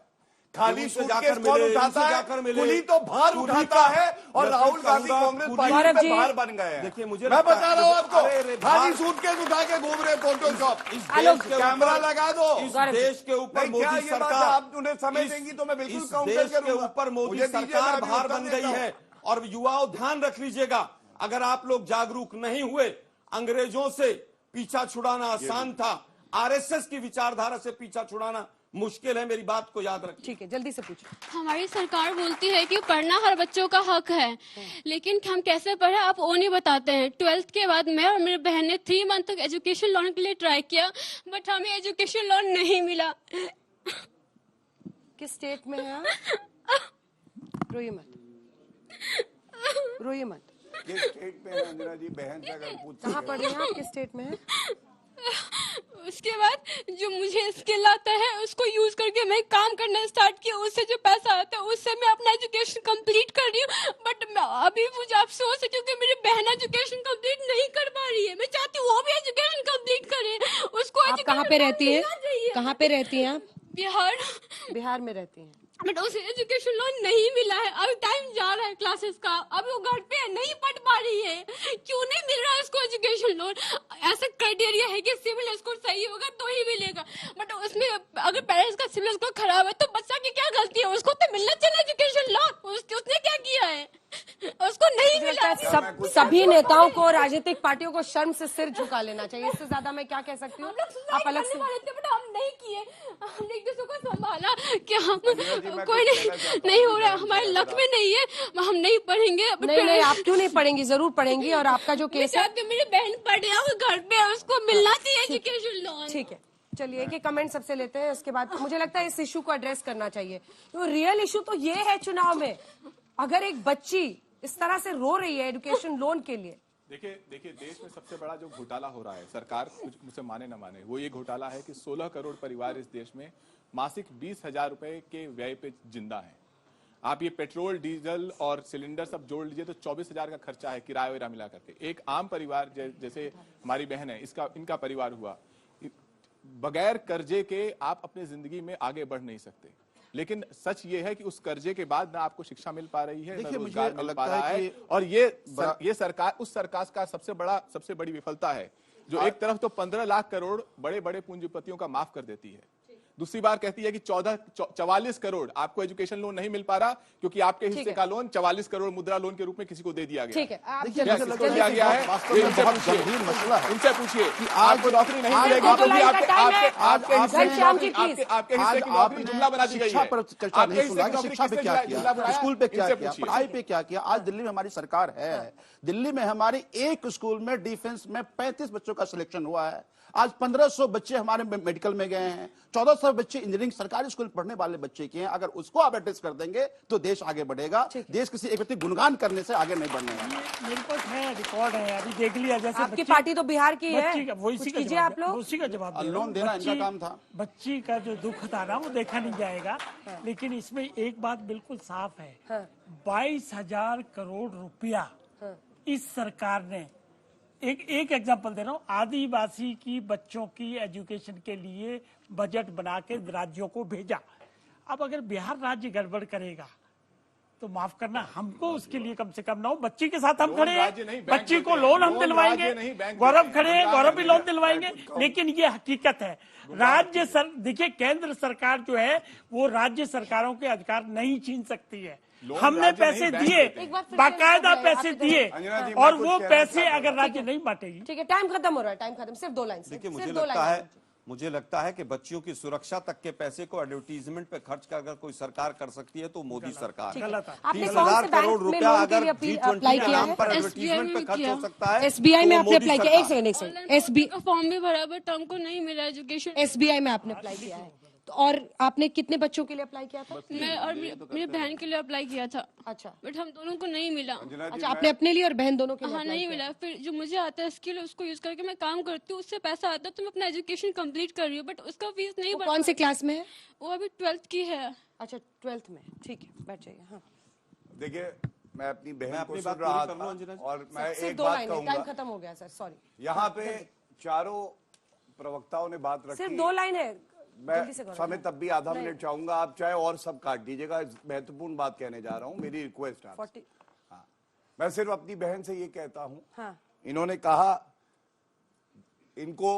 Speaker 7: खाली
Speaker 8: सूटकेस कौन उठाता है?
Speaker 7: कुली तो भार उठाता है और राहुल गांधी कांग्रेस पार्टी में भार बन गए हैं।
Speaker 8: देखिए मुझे
Speaker 7: मैं बता रहा हूँ आपको, खाली सूटकेस उठा के घूम रहे फोटोशॉप। कैमरा लगा दो।
Speaker 8: इस देश के ऊपर मोदी सरकार,
Speaker 7: आप उन्हें समय देंगी तो मैं बिल्कुल काउंटर
Speaker 8: देश के ऊपर मोदी सरकार भार बन गई है। और युवाओं ध्यान रख लीजिएगा, अगर आप लोग जागरूक नहीं हुए, अंग्रेजों से पीछा छुड़ाना आसान था, RSS की विचारधारा से पीछा छुड़ाना मुश्किल है। मेरी बात को याद रखिए।
Speaker 1: ठीक है, जल्दी से पूछो।
Speaker 16: हमारी सरकार बोलती है कि पढ़ना हर बच्चों का हक है, लेकिन हम कैसे पढ़े आप वो नहीं बताते हैं। 12th के बाद मैं और मेरी बहन ने 3 मंथ तक एजुकेशन लोन के लिए ट्राई किया, बट हमें एजुकेशन लोन नहीं मिला।
Speaker 1: किस स्टेट में है? रोइए मत, रोइए मत।
Speaker 7: किस स्टेट में है अंजना जी? बहन से अगर पूछ,
Speaker 1: कहाँ पढ़े हैं आप? किस स्टेट में है?
Speaker 16: उसके बाद जो मुझे स्किल आता है उसको यूज करके मैं काम करना स्टार्ट किया, उससे जो पैसा आता है उससे मैं अपना एजुकेशन कंप्लीट कर रही हूँ। बट अभी मुझे अफसोस है क्योंकि मेरी बहन एजुकेशन कंप्लीट नहीं कर पा रही है। मैं चाहती हूँ वो भी एजुकेशन कंप्लीट करे। उसको
Speaker 1: आप कहाँ पे रहती है? कहाँ पे रहती हैं आप?
Speaker 16: बिहार।
Speaker 1: बिहार में रहती हैं।
Speaker 16: बट उसे एजुकेशन लोन नहीं मिला है। अभी टाइम जा रहा है क्लासेस का, अभी वो घर पे नहीं पढ़ पा रही है। क्यों नहीं मिल रहा है उसको एजुकेशन लोन? ऐसा क्राइटेरिया है कि सिविल स्कोर सही होगा तो ही मिलेगा, बट उसमें अगर पेरेंट्स का सिविल स्कोर खराब है तो बच्चा की क्या गलती है? उसको तो मिलना चाहिए एजुकेशन लोन। उसने क्या किया है? उसको नहीं मिला।
Speaker 1: सभी नेताओं को, राजनीतिक पार्टियों को शर्म से सिर झुका लेना चाहिए। इससे ज्यादा मैं क्या कह सकती हूँ? आप अलग से,
Speaker 16: बट हम नहीं किए। हमने एक दूसरे को संभाला कि हम कोई नहीं हो रहा, हमारे लक में नहीं है, हम नहीं पढ़ेंगे।
Speaker 1: नहीं, आप क्यों नहीं पढ़ेंगी? जरूर पढ़ेंगी। और आपका जो केस है,
Speaker 16: मेरी बहन पढ़ रही है घर पे, उसको मिलना चाहिए एजुकेशन लोन।
Speaker 1: ठीक है, चलिए एक कमेंट सबसे लेते हैं, उसके बाद मुझे लगता है इस इशू को एड्रेस करना चाहिए। तो रियल इशू तो ये है चुनाव में, अगर एक बच्ची इस तरह से रो रही है एजुकेशन लोन के लिए।
Speaker 10: देखिए देश में सबसे बड़ा जो घोटाला हो रहा है, सरकार कुछ मुझसे माने न माने, वो ये घोटाला है कि 16 करोड़ परिवार इस देश में मासिक 20,000 रुपए के व्यय पे जिंदा है। आप ये पेट्रोल, डीजल और सिलेंडर सब जोड़ लीजिए तो 24,000 का खर्चा है, किराया वगैरह मिला करके। एक आम परिवार जैसे हमारी बहन है, इनका परिवार हुआ, बगैर कर्जे के आप अपनी जिंदगी में आगे बढ़ नहीं सकते। लेकिन सच ये है कि उस कर्जे के बाद ना आपको शिक्षा मिल पा रही है, ना रोजगार मिल पा रहा है। और ये सरकार, उस सरकार का सबसे बड़ी विफलता है जो एक तरफ तो 15 लाख करोड़ बड़े बड़े पूंजीपतियों का माफ कर देती है, दूसरी बार कहती है कि 44 करोड़ आपको एजुकेशन लोन नहीं मिल पा रहा क्योंकि आपके हिस्से का लोन 44 करोड़ मुद्रा लोन के रूप में किसी को दे दिया गया।
Speaker 1: ठीक है, आप
Speaker 10: दिया गया है,
Speaker 11: गंभीर मसला है।
Speaker 10: उनसे पूछिए कि आपको नौकरी नहीं मिलेगी क्योंकि आपके हिस्से की नौकरी जुमला बना दी गई है।
Speaker 11: शिक्षा पर चर्चा नहीं सुना, शिक्षा पे क्या किया, स्कूल पे क्या किया, पढ़ाई पे क्या किया। आज दिल्ली में हमारी सरकार है, दिल्ली में हमारी एक स्कूल में डिफेंस में 35 बच्चों का सिलेक्शन हुआ है। आज 1500 बच्चे हमारे मेडिकल में गए हैं, 1400 बच्चे इंजीनियरिंग सरकारी स्कूल पढ़ने वाले बच्चे के हैं। अगर उसको आप एड्रेस कर देंगे तो देश आगे बढ़ेगा। देश किसी एक व्यक्ति गुणगान करने से आगे नहीं बढ़ने वाला।
Speaker 9: मेरे पास है, रिकॉर्ड है, अभी देख लिया। जैसे
Speaker 1: आपकी पार्टी तो बिहार की है,
Speaker 9: कीजिए आप लोग, उसी का जवाब
Speaker 11: लोन देना इनका काम था।
Speaker 9: बच्ची का जो दुख था ना वो देखा नहीं जाएगा, लेकिन इसमें एक बात बिल्कुल साफ है, 22,000 करोड़ रुपया इस सरकार ने, एक एग्जांपल दे रहा हूँ, आदिवासी की बच्चों की एजुकेशन के लिए बजट बना के राज्यों को भेजा। अब अगर बिहार राज्य गड़बड़ करेगा तो माफ करना, हमको उसके लिए कम से कम ना हो। बच्ची के साथ हम खड़े हैं, बच्ची को लोन हम दिलवाएंगे, गौरव खड़े हैं, गौरव भी लोन दिलवाएंगे। लेकिन ये हकीकत है, देखिए केंद्र सरकार जो है वो राज्य सरकारों के अधिकार नहीं छीन सकती है। हमने पैसे दिए, बाकायदा पैसे दिए, और वो पैसे अगर राज्य नहीं बांटेगी।
Speaker 1: ठीक है, टाइम खत्म हो रहा है, टाइम खत्म, सिर्फ 2 लाइन।
Speaker 8: देखिए मुझे लगता है कि बच्चियों की सुरक्षा तक के पैसे को एडवर्टीजमेंट पे खर्च कर अगर कोई सरकार कर सकती है तो मोदी सरकार है। 30,000 करोड़ रुपया अगर G20 के नाम पर एडवर्टीजमेंट पे खर्च हो सकता है।
Speaker 1: SBI में आपने अप्लाई किया, एक सेकंड, SBI
Speaker 16: फॉर्म भी भरा बट हमको नहीं मिला एजुकेशन।
Speaker 1: SBI में आपने अप्लाई किया है, और आपने कितने बच्चों के लिए अप्लाई किया था?
Speaker 16: मैं और मेरी बहन के लिए अप्लाई किया था।
Speaker 1: अच्छा,
Speaker 16: बट हम दोनों को नहीं मिला।
Speaker 1: अच्छा, आपने अपने लिए और बहन दोनों के लिए?
Speaker 16: हाँ, नहीं मिला। फिर जो मुझे आता है स्किल उसको यूज करके मैं काम करती हूँ, उससे पैसा आता है तो मैं अपना एजुकेशन कंप्लीट कर रही हूँ, बट उसका फीस नहीं भर।
Speaker 1: कौन से क्लास में है
Speaker 16: वो? अभी 12th की है।
Speaker 1: अच्छा, 12th में, ठीक है, बैठ जाइए। हाँ,
Speaker 7: देखिए मैं अपनी बहन को सुन रहा था और मैं एक बात कहूंगा,
Speaker 1: टाइम खत्म हो गया सर, सॉरी।
Speaker 7: यहाँ पे चारों प्रवक्ताओं ने बात रखी,
Speaker 1: सिर्फ 2 लाइन है,
Speaker 7: मैं समय तब भी आधा मिनट चाहूंगा, आप चाहे और सब काट दीजिएगा, महत्वपूर्ण बात कहने जा रहा हूँ, मेरी रिक्वेस्ट है। हाँ, मैं सिर्फ अपनी बहन से ये कहता हूँ, हाँ। इन्होंने कहा इनको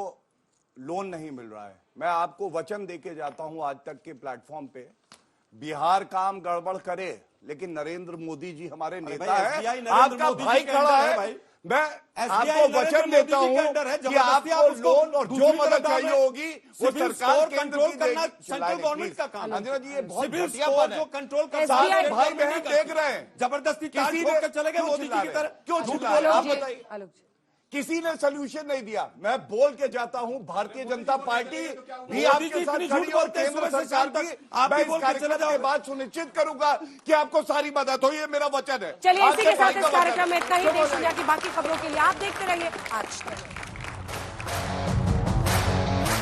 Speaker 7: लोन नहीं मिल रहा है, मैं आपको वचन देके जाता हूँ आज तक के प्लेटफॉर्म पे, बिहार काम गड़बड़ करे लेकिन नरेंद्र मोदी जी हमारे नेता है, आपका भाई खड़ा है भाई, मैं आपको वचन देता हूँ कि आपको लोन और जो मदद चाहिए होगी वो सरकार कंट्रोल करना सेंट्रल गवर्नमेंट का काम है। अंजना जी, ये बहुत घटियापन है, कंट्रोल कर सारे भाई बहन देख रहे हैं, जबरदस्ती किसी ने चले गए मोदी जी की तरह, क्यों झूठ बोले आप बताइए? किसी ने सोल्यूशन नहीं दिया। मैं बोल के जाता हूं, भारतीय जनता पार्टी भी आपके साथ खड़ी और केंद्र सरकार भी, मैं इस कार्यक्रम के बाद सुनिश्चित करूंगा कि आपको सारी मदद हो, ये मेरा वचन है।
Speaker 1: चलिए, इसी के साथ इस कार्यक्रम में इतना ही। देश दुनिया की बाकी खबरों के लिए आप देखते रहिए आज तक।